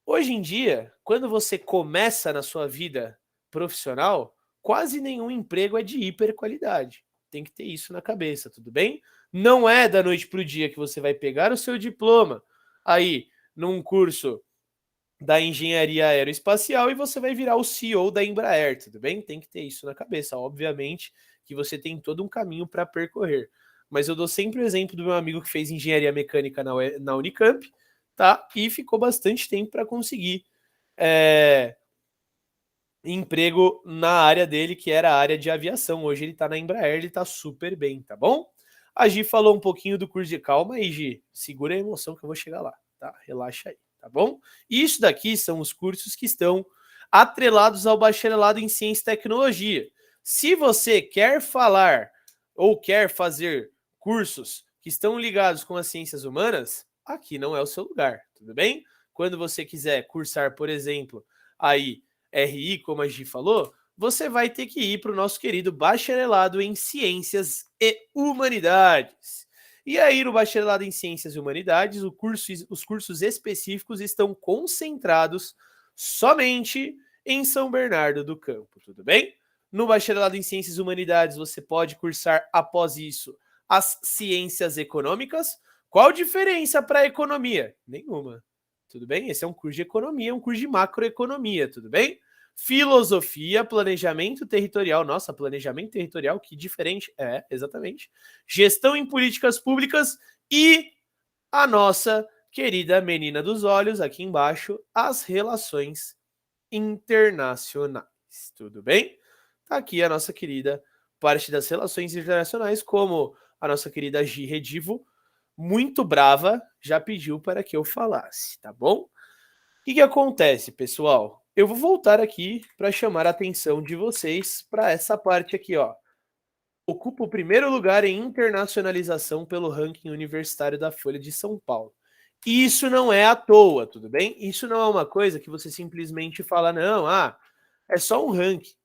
Hoje em dia, quando você começa na sua vida profissional, quase nenhum emprego é de hiper qualidade. Tem que ter isso na cabeça, tudo bem? Não é da noite para o dia que você vai pegar o seu diploma aí num curso da engenharia aeroespacial e você vai virar o CEO da Embraer, tudo bem? Tem que ter isso na cabeça. Obviamente que você tem todo um caminho para percorrer. Mas eu dou sempre o exemplo do meu amigo que fez engenharia mecânica na Unicamp, tá? E ficou bastante tempo para conseguir emprego na área dele, que era a área de aviação. Hoje ele tá na Embraer, ele tá super bem, tá bom? A Gi falou um pouquinho do curso de calma aí, Gi. Segura a emoção que eu vou chegar lá, tá? Relaxa aí, tá bom? Isso daqui são os cursos que estão atrelados ao bacharelado em ciência e tecnologia. Se você quer falar ou quer fazer cursos que estão ligados com as ciências humanas, aqui não é o seu lugar, tudo bem? Quando você quiser cursar, por exemplo, aí RI, como a Gi falou, você vai ter que ir para o nosso querido bacharelado em Ciências e Humanidades. E aí, no bacharelado em Ciências e Humanidades, os cursos específicos estão concentrados somente em São Bernardo do Campo, tudo bem? No bacharelado em Ciências e Humanidades, você pode cursar, após isso, as Ciências Econômicas. Qual diferença para a economia? Nenhuma. Tudo bem? Esse é um curso de economia, um curso de macroeconomia, tudo bem? Filosofia, planejamento territorial. Nossa, planejamento territorial, que diferente. É, exatamente. Gestão em políticas públicas e a nossa querida menina dos olhos, aqui embaixo, as relações internacionais. Tudo bem? Tá aqui a nossa querida parte das relações internacionais, como a nossa querida Gi Redivo, muito brava, já pediu para que eu falasse, tá bom? O que acontece, pessoal? Eu vou voltar aqui para chamar a atenção de vocês para essa parte aqui, ó. Ocupa o primeiro lugar em internacionalização pelo ranking universitário da Folha de São Paulo. Isso não é à toa, tudo bem? Isso não é uma coisa que você simplesmente fala, não, é só um ranking.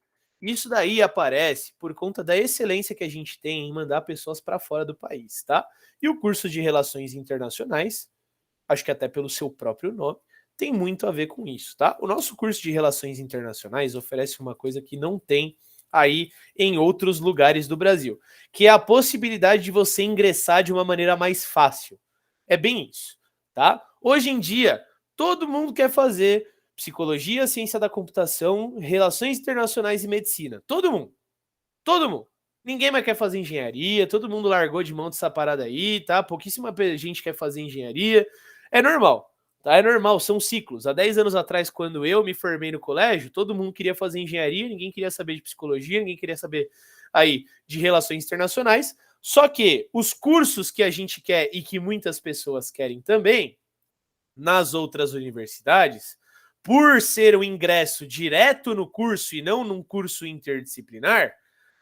Isso daí aparece por conta da excelência que a gente tem em mandar pessoas para fora do país, tá? E o curso de Relações Internacionais, acho que até pelo seu próprio nome, tem muito a ver com isso, tá? O nosso curso de Relações Internacionais oferece uma coisa que não tem aí em outros lugares do Brasil, que é a possibilidade de você ingressar de uma maneira mais fácil. É bem isso, tá? Hoje em dia, todo mundo quer fazer psicologia, ciência da computação, relações internacionais e medicina. Todo mundo. Todo mundo. Ninguém mais quer fazer engenharia, todo mundo largou de mão dessa parada aí, tá? Pouquíssima gente quer fazer engenharia. É normal, tá? É normal, são ciclos. Há 10 anos atrás, quando eu me formei no colégio, todo mundo queria fazer engenharia, ninguém queria saber de psicologia, ninguém queria saber aí de relações internacionais. Só que os cursos que a gente quer e que muitas pessoas querem também, nas outras universidades, por ser um ingresso direto no curso e não num curso interdisciplinar,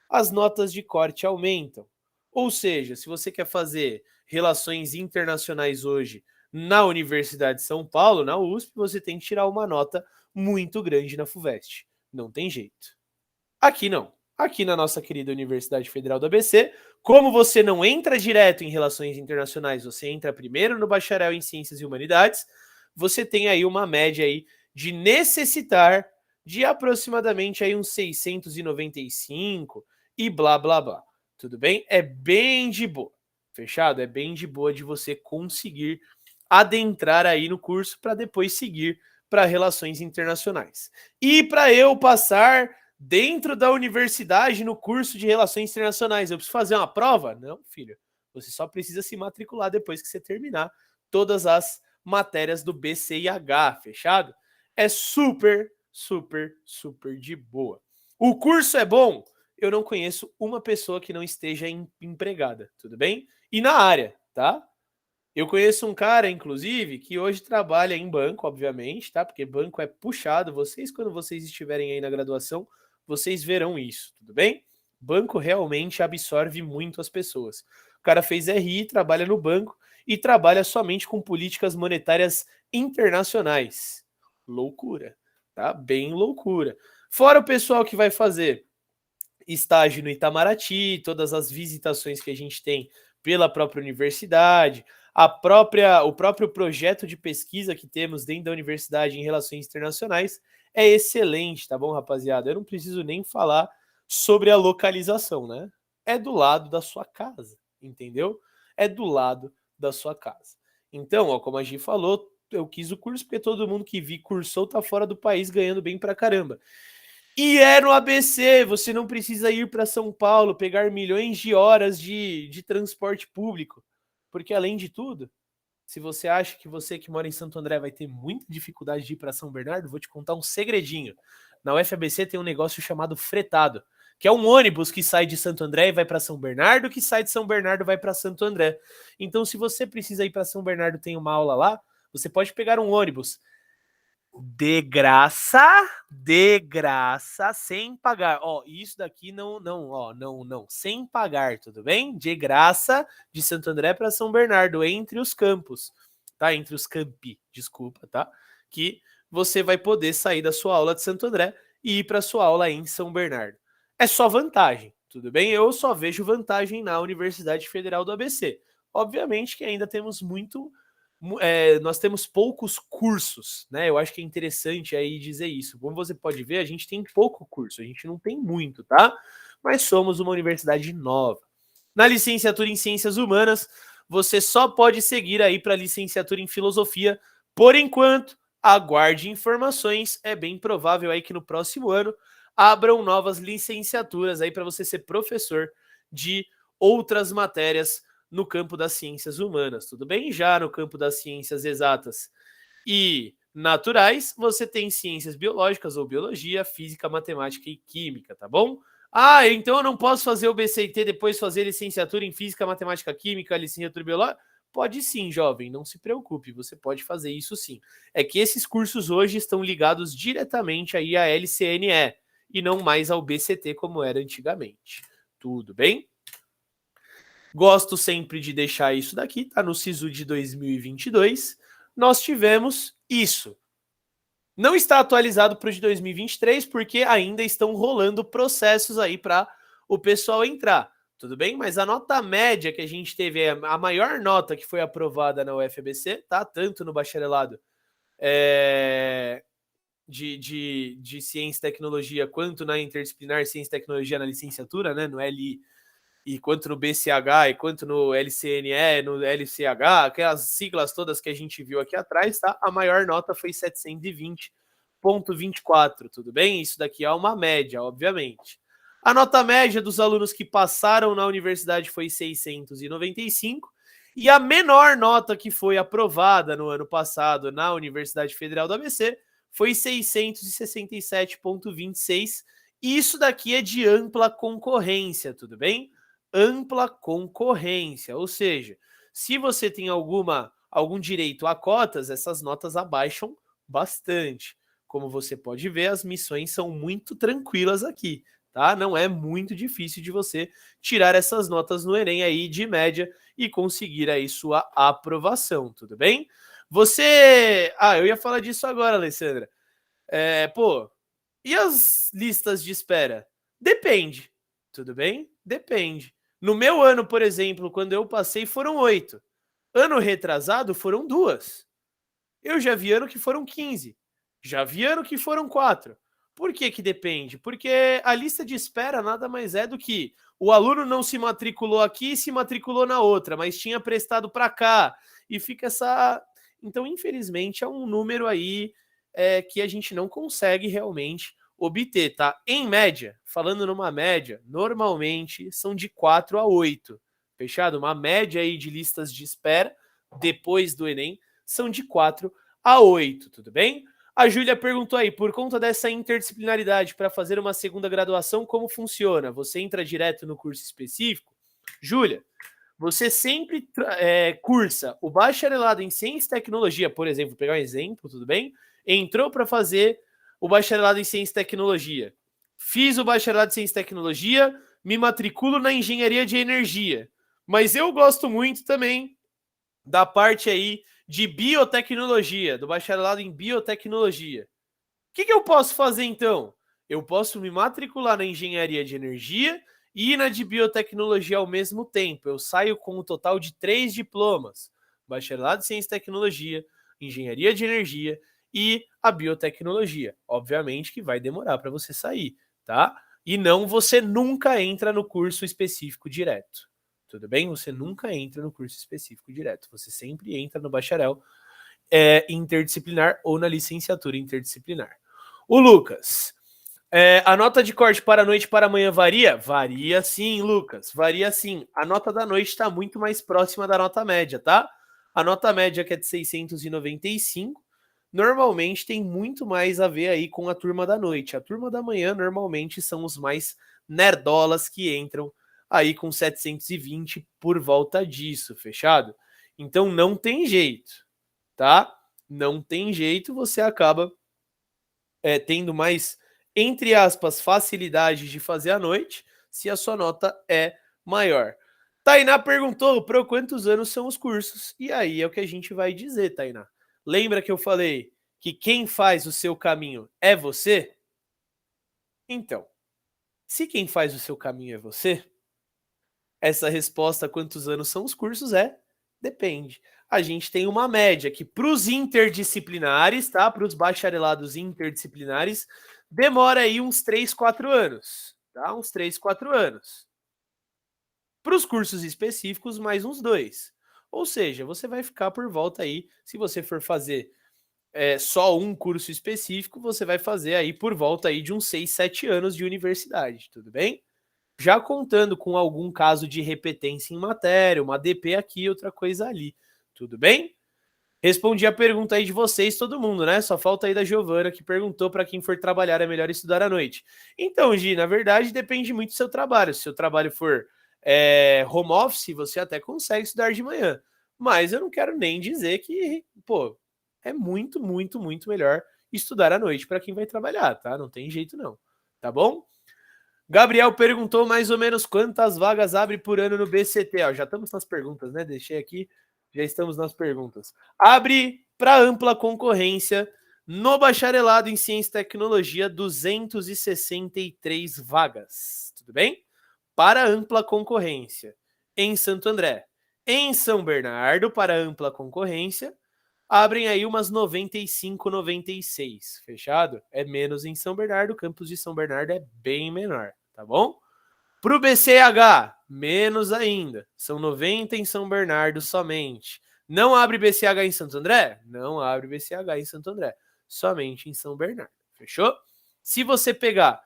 as notas de corte aumentam. Ou seja, se você quer fazer relações internacionais hoje na Universidade de São Paulo, na USP, você tem que tirar uma nota muito grande na FUVEST. Não tem jeito. Aqui não. Aqui na nossa querida Universidade Federal do ABC, como você não entra direto em relações internacionais, você entra primeiro no bacharel em Ciências e Humanidades, você tem aí uma média aí de necessitar de aproximadamente aí uns 695 e blá blá blá. Tudo bem? É bem de boa. Fechado? É bem de boa de você conseguir adentrar aí no curso para depois seguir para relações internacionais. E para eu passar dentro da universidade no curso de relações internacionais, eu preciso fazer uma prova? Não, filho. Você só precisa se matricular depois que você terminar todas as matérias do BCIH, fechado? É super, super, super de boa. O curso é bom? Eu não conheço uma pessoa que não esteja empregada, tudo bem? E na área, tá? Eu conheço um cara, inclusive, que hoje trabalha em banco, obviamente, tá? Porque banco é puxado. Vocês, quando vocês estiverem aí na graduação, vocês verão isso, tudo bem? Banco realmente absorve muito as pessoas. O cara fez RI, trabalha no banco e trabalha somente com políticas monetárias internacionais. Loucura, tá? Bem loucura. Fora o pessoal que vai fazer estágio no Itamaraty, todas as visitações que a gente tem pela própria universidade, o próprio projeto de pesquisa que temos dentro da universidade em relações internacionais é excelente, tá bom, rapaziada? Eu não preciso nem falar sobre a localização, né? É do lado da sua casa, entendeu? É do lado da sua casa. Então, ó, como a Gi falou, eu quis o curso porque todo mundo que cursou tá fora do país ganhando bem pra caramba. E é no ABC, você não precisa ir para São Paulo, pegar milhões de horas de transporte público. Porque, além de tudo, se você acha que você que mora em Santo André vai ter muita dificuldade de ir para São Bernardo, vou te contar um segredinho. Na UFABC tem um negócio chamado fretado, que é um ônibus que sai de Santo André e vai para São Bernardo, que sai de São Bernardo e vai para Santo André. Então, se você precisa ir para São Bernardo, tem uma aula lá, você pode pegar um ônibus de graça, sem pagar. Ó, isso daqui não, sem pagar, tudo bem? De graça, de Santo André para São Bernardo, entre os campos, tá? Entre os campi, desculpa, tá? Que você vai poder sair da sua aula de Santo André e ir para sua aula em São Bernardo. É só vantagem, tudo bem? Eu só vejo vantagem na Universidade Federal do ABC. Obviamente que ainda temos nós temos poucos cursos, né? Eu acho que é interessante aí dizer isso. Como você pode ver, a gente tem pouco curso, a gente não tem muito, tá? Mas somos uma universidade nova. Na licenciatura em Ciências Humanas, você só pode seguir aí para a licenciatura em Filosofia. Por enquanto, aguarde informações. É bem provável aí que no próximo ano abram novas licenciaturas aí para você ser professor de outras matérias no campo das ciências humanas, tudo bem? Já no campo das ciências exatas e naturais, você tem ciências biológicas ou biologia, física, matemática e química, tá bom? Ah, então eu não posso fazer o BCT depois fazer licenciatura em física, matemática, química, licenciatura biológica? Pode sim, jovem, não se preocupe, você pode fazer isso sim. É que esses cursos hoje estão ligados diretamente aí à LCNE e não mais ao BCT como era antigamente. Tudo bem? Gosto sempre de deixar isso daqui, tá no SISU de 2022. Nós tivemos isso. Não está atualizado para o de 2023, porque ainda estão rolando processos aí para o pessoal entrar. Tudo bem? Mas a nota média que a gente teve é a maior nota que foi aprovada na UFABC, tá? Tanto no bacharelado de Ciência e Tecnologia, quanto na Interdisciplinar Ciência e Tecnologia na licenciatura, né? No LI e quanto no BCH, e quanto no LCNE, no LCH, aquelas siglas todas que a gente viu aqui atrás, tá? A maior nota foi 720,24, tudo bem? Isso daqui é uma média, obviamente. A nota média dos alunos que passaram na universidade foi 695, e a menor nota que foi aprovada no ano passado na Universidade Federal do ABC foi 667,26. Isso daqui é de ampla concorrência, tudo bem? Ampla concorrência, ou seja, se você tem algum direito a cotas, essas notas abaixam bastante. Como você pode ver, as missões são muito tranquilas aqui, tá? Não é muito difícil de você tirar essas notas no Enem aí de média e conseguir aí sua aprovação, tudo bem? Você... eu ia falar disso agora, Alessandra. E as listas de espera? Depende, tudo bem? Depende. No meu ano, por exemplo, quando eu passei, foram 8. Ano retrasado, foram 2. Eu já vi ano que foram 15. Já vi ano que foram 4. Por que que depende? Porque a lista de espera nada mais é do que o aluno não se matriculou aqui e se matriculou na outra, mas tinha prestado para cá. E fica essa... Então, infelizmente, é um número aí que a gente não consegue realmente obter, tá? Em média, falando numa média, normalmente são de 4 a 8. Fechado? Uma média aí de listas de espera depois do Enem são de 4 a 8, tudo bem? A Júlia perguntou aí, por conta dessa interdisciplinaridade para fazer uma segunda graduação, como funciona? Você entra direto no curso específico? Júlia, você sempre cursa o bacharelado em ciência e tecnologia, por exemplo, vou pegar um exemplo, tudo bem? Entrou para fazer o bacharelado em ciência e tecnologia. Fiz o bacharelado em ciência e tecnologia, me matriculo na engenharia de energia. Mas eu gosto muito também da parte aí de biotecnologia, do bacharelado em biotecnologia. O que eu posso fazer então? Eu posso me matricular na engenharia de energia e na de biotecnologia ao mesmo tempo. Eu saio com um total de 3 diplomas: bacharelado em ciência e tecnologia, engenharia de energia e a biotecnologia. Obviamente que vai demorar para você sair, tá? E não, você nunca entra no curso específico direto. Tudo bem? Você nunca entra no curso específico direto. Você sempre entra no bacharel interdisciplinar ou na licenciatura interdisciplinar. O Lucas, a nota de corte para a noite e para amanhã varia? Varia sim, Lucas, varia sim. A nota da noite está muito mais próxima da nota média, tá? A nota média, que é de 695, normalmente tem muito mais a ver aí com a turma da noite. A turma da manhã normalmente são os mais nerdolas que entram aí com 720 por volta disso, fechado? Então não tem jeito, tá? Não tem jeito, você acaba tendo mais, entre aspas, facilidade de fazer à noite se a sua nota é maior. Tainá perguntou para quantos anos são os cursos, e aí é o que a gente vai dizer, Tainá. Lembra que eu falei que quem faz o seu caminho é você? Então, se quem faz o seu caminho é você, essa resposta, quantos anos são os cursos, depende. A gente tem uma média que para os interdisciplinares, tá? Para os bacharelados interdisciplinares, demora aí uns 3, 4 anos, tá? Uns 3, 4 anos. Para os cursos específicos, mais uns 2. Ou seja, você vai ficar por volta aí, se você for fazer só um curso específico, você vai fazer aí por volta aí de uns 6, 7 anos de universidade, tudo bem? Já contando com algum caso de repetência em matéria, uma DP aqui, outra coisa ali. Tudo bem? Respondi a pergunta aí de vocês, todo mundo, né? Só falta aí da Giovana, que perguntou para quem for trabalhar é melhor estudar à noite. Então, Gi, na verdade, depende muito do seu trabalho. Se o seu trabalho for home office, você até consegue estudar de manhã. Mas eu não quero nem dizer que, pô, é muito, muito, muito melhor estudar à noite para quem vai trabalhar, tá? Não tem jeito não, tá bom? Gabriel perguntou mais ou menos quantas vagas abre por ano no BCT. Ó, já estamos nas perguntas, né? Deixei aqui, já estamos nas perguntas. Abre para ampla concorrência no bacharelado em Ciência e Tecnologia 263 vagas. Tudo bem? Para ampla concorrência em Santo André. Em São Bernardo, para ampla concorrência, abrem aí umas 95, 96. Fechado? É menos em São Bernardo, o campus de São Bernardo é bem menor, tá bom? Para o BCH, menos ainda. São 90 em São Bernardo somente. Não abre BCH em Santo André? Não abre BCH em Santo André. Somente em São Bernardo. Fechou? Se você pegar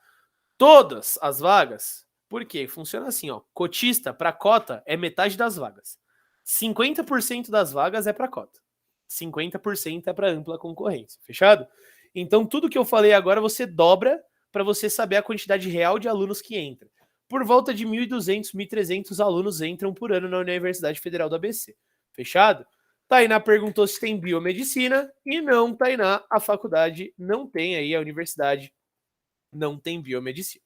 todas as vagas, por quê? Funciona assim, ó. Cotista para cota é metade das vagas. 50% das vagas é para cota. 50% é para ampla concorrência. Fechado? Então, tudo que eu falei agora você dobra para você saber a quantidade real de alunos que entra. Por volta de 1.200, 1.300 alunos entram por ano na Universidade Federal do ABC. Fechado? Tainá perguntou se tem biomedicina, e não, Tainá, a faculdade não tem aí, a universidade não tem biomedicina.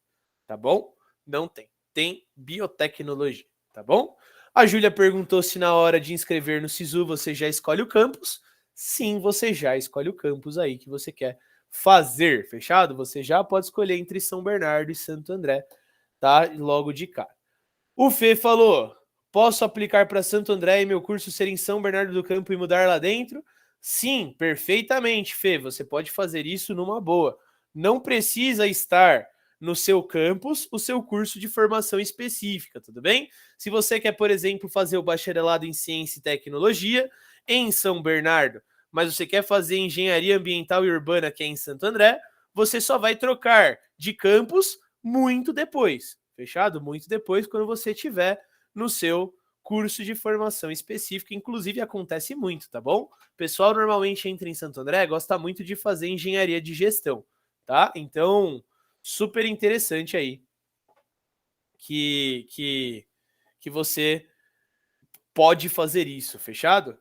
tá bom? Não tem. Tem biotecnologia, tá bom? A Júlia perguntou se na hora de inscrever no SISU você já escolhe o campus. Sim, você já escolhe o campus aí que você quer fazer, fechado? Você já pode escolher entre São Bernardo e Santo André, tá? Logo de cara. O Fê falou, posso aplicar para Santo André e meu curso ser em São Bernardo do Campo e mudar lá dentro? Sim, perfeitamente, Fê, você pode fazer isso numa boa. Não precisa estar no seu campus o seu curso de formação específica, tudo bem? Se você quer, por exemplo, fazer o bacharelado em Ciência e Tecnologia em São Bernardo, mas você quer fazer Engenharia Ambiental e Urbana, que é em Santo André, você só vai trocar de campus muito depois, fechado? Muito depois, quando você tiver no seu curso de formação específica, inclusive acontece muito, tá bom? O pessoal normalmente entra em Santo André, gosta muito de fazer engenharia de gestão, tá? Então, super interessante aí que você pode fazer isso, fechado?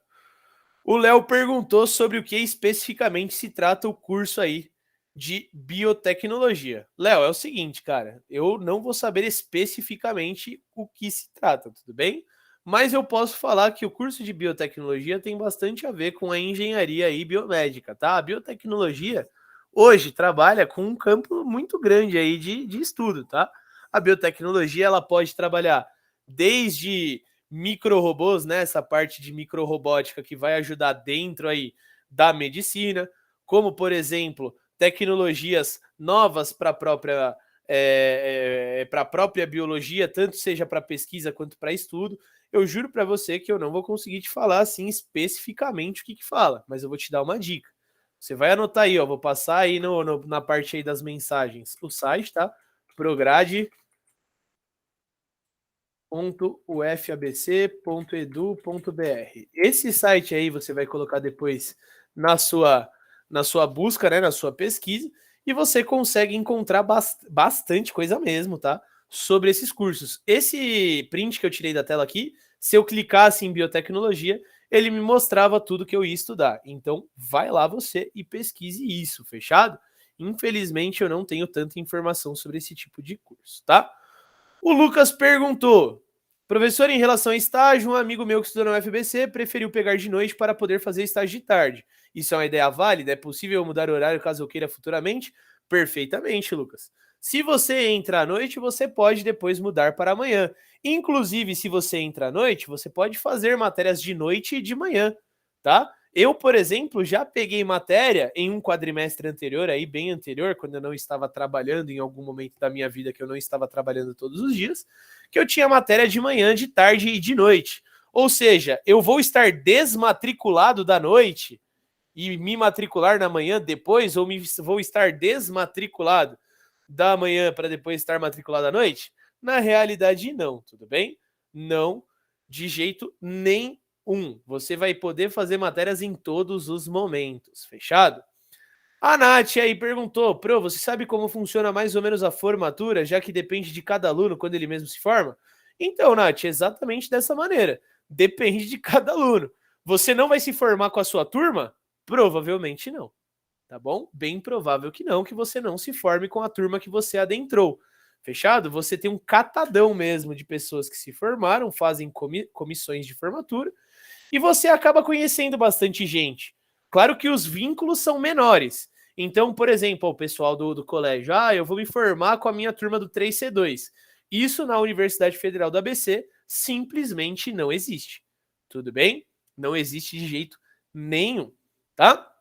O Léo perguntou sobre o que especificamente se trata o curso aí de biotecnologia. Léo, é o seguinte, cara, eu não vou saber especificamente o que se trata, tudo bem? Mas eu posso falar que o curso de biotecnologia tem bastante a ver com a engenharia aí biomédica, tá? A biotecnologia hoje trabalha com um campo muito grande aí de estudo, tá? A biotecnologia, ela pode trabalhar desde micro-robôs, né? Essa parte de micro-robótica que vai ajudar dentro aí da medicina, como, por exemplo, tecnologias novas para a própria biologia, tanto seja para pesquisa quanto para estudo. Eu juro para você que eu não vou conseguir te falar assim especificamente o que fala, mas eu vou te dar uma dica. Você vai anotar aí, ó, vou passar aí na parte aí das mensagens o site, tá? prograde.ufabc.edu.br. Esse site aí você vai colocar depois na sua busca, né, na sua pesquisa, e você consegue encontrar bastante coisa mesmo, tá? Sobre esses cursos. Esse print que eu tirei da tela aqui, se eu clicasse em biotecnologia, ele me mostrava tudo que eu ia estudar. Então, vai lá você e pesquise isso, fechado? Infelizmente, eu não tenho tanta informação sobre esse tipo de curso, tá? O Lucas perguntou, professor, em relação a estágio, um amigo meu que estudou na UFBC preferiu pegar de noite para poder fazer estágio de tarde. Isso é uma ideia válida? É possível mudar o horário caso eu queira futuramente? Perfeitamente, Lucas. Se você entra à noite, você pode depois mudar para amanhã. Inclusive, se você entra à noite, você pode fazer matérias de noite e de manhã, tá? Eu, por exemplo, já peguei matéria em um quadrimestre anterior, aí bem anterior, quando eu não estava trabalhando em algum momento da minha vida que eu não estava trabalhando todos os dias, que eu tinha matéria de manhã, de tarde e de noite. Ou seja, eu vou estar desmatriculado da noite e me matricular na manhã depois, ou vou estar desmatriculado da manhã para depois estar matriculado à noite? Na realidade, não, tudo bem? Não, de jeito nenhum. Você vai poder fazer matérias em todos os momentos, fechado? A Nath aí perguntou, Pro, você sabe como funciona mais ou menos a formatura, já que depende de cada aluno quando ele mesmo se forma? Então, Nath, exatamente dessa maneira. Depende de cada aluno. Você não vai se formar com a sua turma? Provavelmente não. Tá bom? Bem provável que não, que você não se forme com a turma que você adentrou. Fechado? Você tem um catadão mesmo de pessoas que se formaram, fazem comissões de formatura, e você acaba conhecendo bastante gente. Claro que os vínculos são menores. Então, por exemplo, o pessoal do colégio, eu vou me formar com a minha turma do 3C2. Isso na Universidade Federal do ABC simplesmente não existe. Tudo bem? Não existe de jeito nenhum, tá?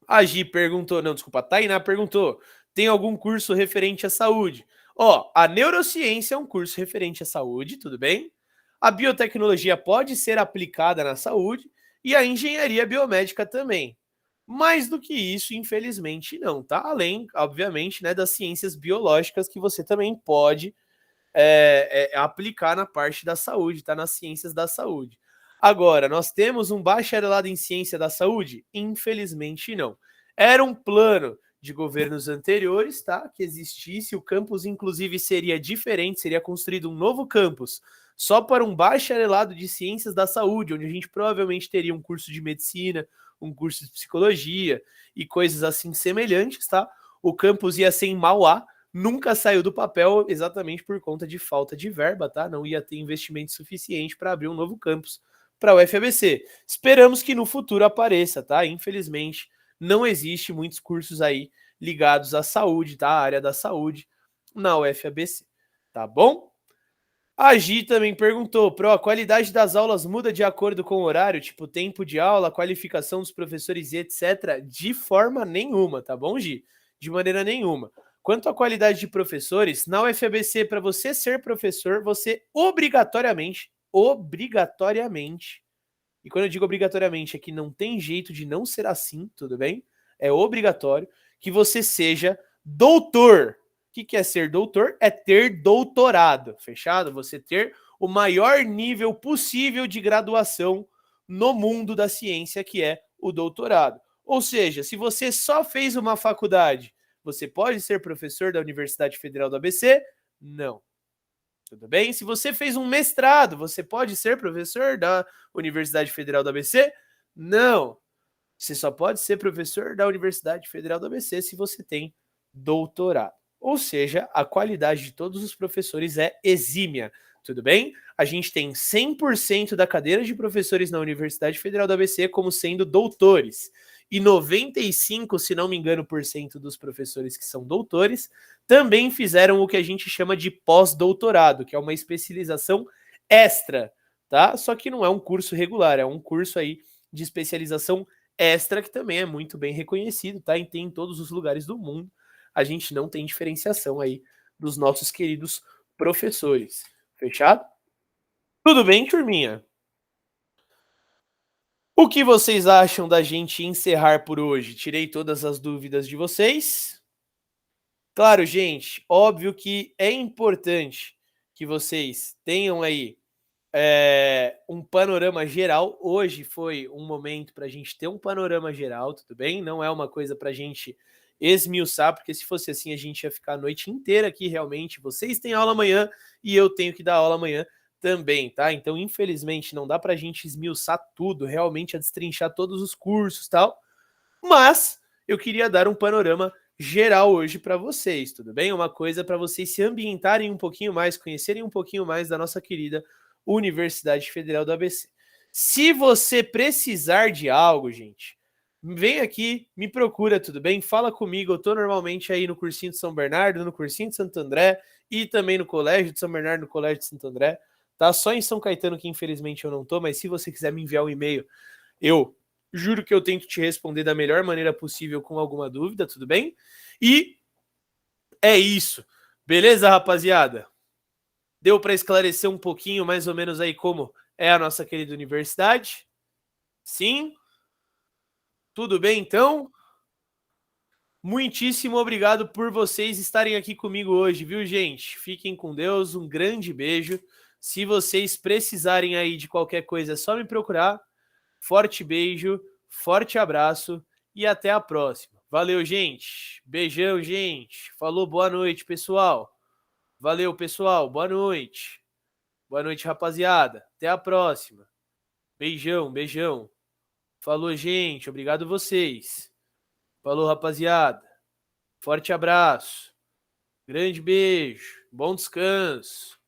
A Gi perguntou, não, desculpa, a Tainá perguntou, tem algum curso referente à saúde? Ó, a neurociência é um curso referente à saúde, tudo bem? A biotecnologia pode ser aplicada na saúde e a engenharia biomédica também. Mais do que isso, infelizmente, não, tá? Além, obviamente, né, das ciências biológicas que você também pode aplicar na parte da saúde, tá? Nas ciências da saúde. Agora, nós temos um bacharelado em ciência da saúde? Infelizmente, não. Era um plano de governos anteriores, tá? Que existisse, o campus, inclusive, seria diferente, seria construído um novo campus só para um bacharelado de ciências da saúde, onde a gente provavelmente teria um curso de medicina, um curso de psicologia e coisas assim semelhantes, tá? O campus ia ser em Mauá, nunca saiu do papel exatamente por conta de falta de verba, tá? Não ia ter investimento suficiente para abrir um novo campus para a UFABC. Esperamos que no futuro apareça, tá? Infelizmente, não existe muitos cursos aí ligados à saúde, tá? A área da saúde na UFABC, tá bom? A Gi também perguntou, Pro, a qualidade das aulas muda de acordo com o horário, tipo tempo de aula, qualificação dos professores e etc? De forma nenhuma, tá bom, Gi? De maneira nenhuma. Quanto à qualidade de professores, na UFABC, para você ser professor, você obrigatoriamente, e quando eu digo obrigatoriamente é que não tem jeito de não ser assim, tudo bem? É obrigatório que você seja doutor. O que é ser doutor? É ter doutorado, fechado? Você ter o maior nível possível de graduação no mundo da ciência, que é o doutorado. Ou seja, se você só fez uma faculdade, você pode ser professor da Universidade Federal do ABC? Não. Tudo bem? Se você fez um mestrado, você pode ser professor da Universidade Federal do ABC? Não. Você só pode ser professor da Universidade Federal do ABC se você tem doutorado. Ou seja, a qualidade de todos os professores é exímia, tudo bem? A gente tem 100% da cadeira de professores na Universidade Federal do ABC como sendo doutores. E 95, se não me engano, por cento dos professores que são doutores também fizeram o que a gente chama de pós-doutorado, que é uma especialização extra, tá? Só que não é um curso regular, é um curso aí de especialização extra que também é muito bem reconhecido, tá? E tem em todos os lugares do mundo. A gente não tem diferenciação aí dos nossos queridos professores. Fechado? Tudo bem, turminha? O que vocês acham da gente encerrar por hoje? Tirei todas as dúvidas de vocês. Claro, gente, óbvio que é importante que vocês tenham aí um panorama geral. Hoje foi um momento para a gente ter um panorama geral, tudo bem? Não é uma coisa para a gente esmiuçar, porque se fosse assim a gente ia ficar a noite inteira aqui realmente. Vocês têm aula amanhã e eu tenho que dar aula amanhã também, tá? Então, infelizmente, não dá para a gente esmiuçar tudo, realmente a destrinchar todos os cursos e tal, mas eu queria dar um panorama geral hoje para vocês, tudo bem? Uma coisa para vocês se ambientarem um pouquinho mais, conhecerem um pouquinho mais da nossa querida Universidade Federal do ABC. Se você precisar de algo, gente, vem aqui, me procura, tudo bem? Fala comigo, eu tô normalmente aí no cursinho de São Bernardo, no cursinho de Santo André e também no colégio de São Bernardo, no colégio de Santo André, tá? Só em São Caetano que infelizmente eu não tô, mas se você quiser me enviar um e-mail, eu juro que eu tento te responder da melhor maneira possível com alguma dúvida, tudo bem? E é isso. Beleza, rapaziada? Deu para esclarecer um pouquinho mais ou menos aí como é a nossa querida universidade? Sim? Tudo bem, então? Muitíssimo obrigado por vocês estarem aqui comigo hoje, viu, gente? Fiquem com Deus, um grande beijo. Se vocês precisarem aí de qualquer coisa, é só me procurar. Forte beijo, forte abraço e até a próxima. Valeu, gente. Beijão, gente. Falou, boa noite, pessoal. Valeu, pessoal. Boa noite. Boa noite, rapaziada. Até a próxima. Beijão, beijão. Falou, gente. Obrigado vocês. Falou, rapaziada. Forte abraço. Grande beijo. Bom descanso.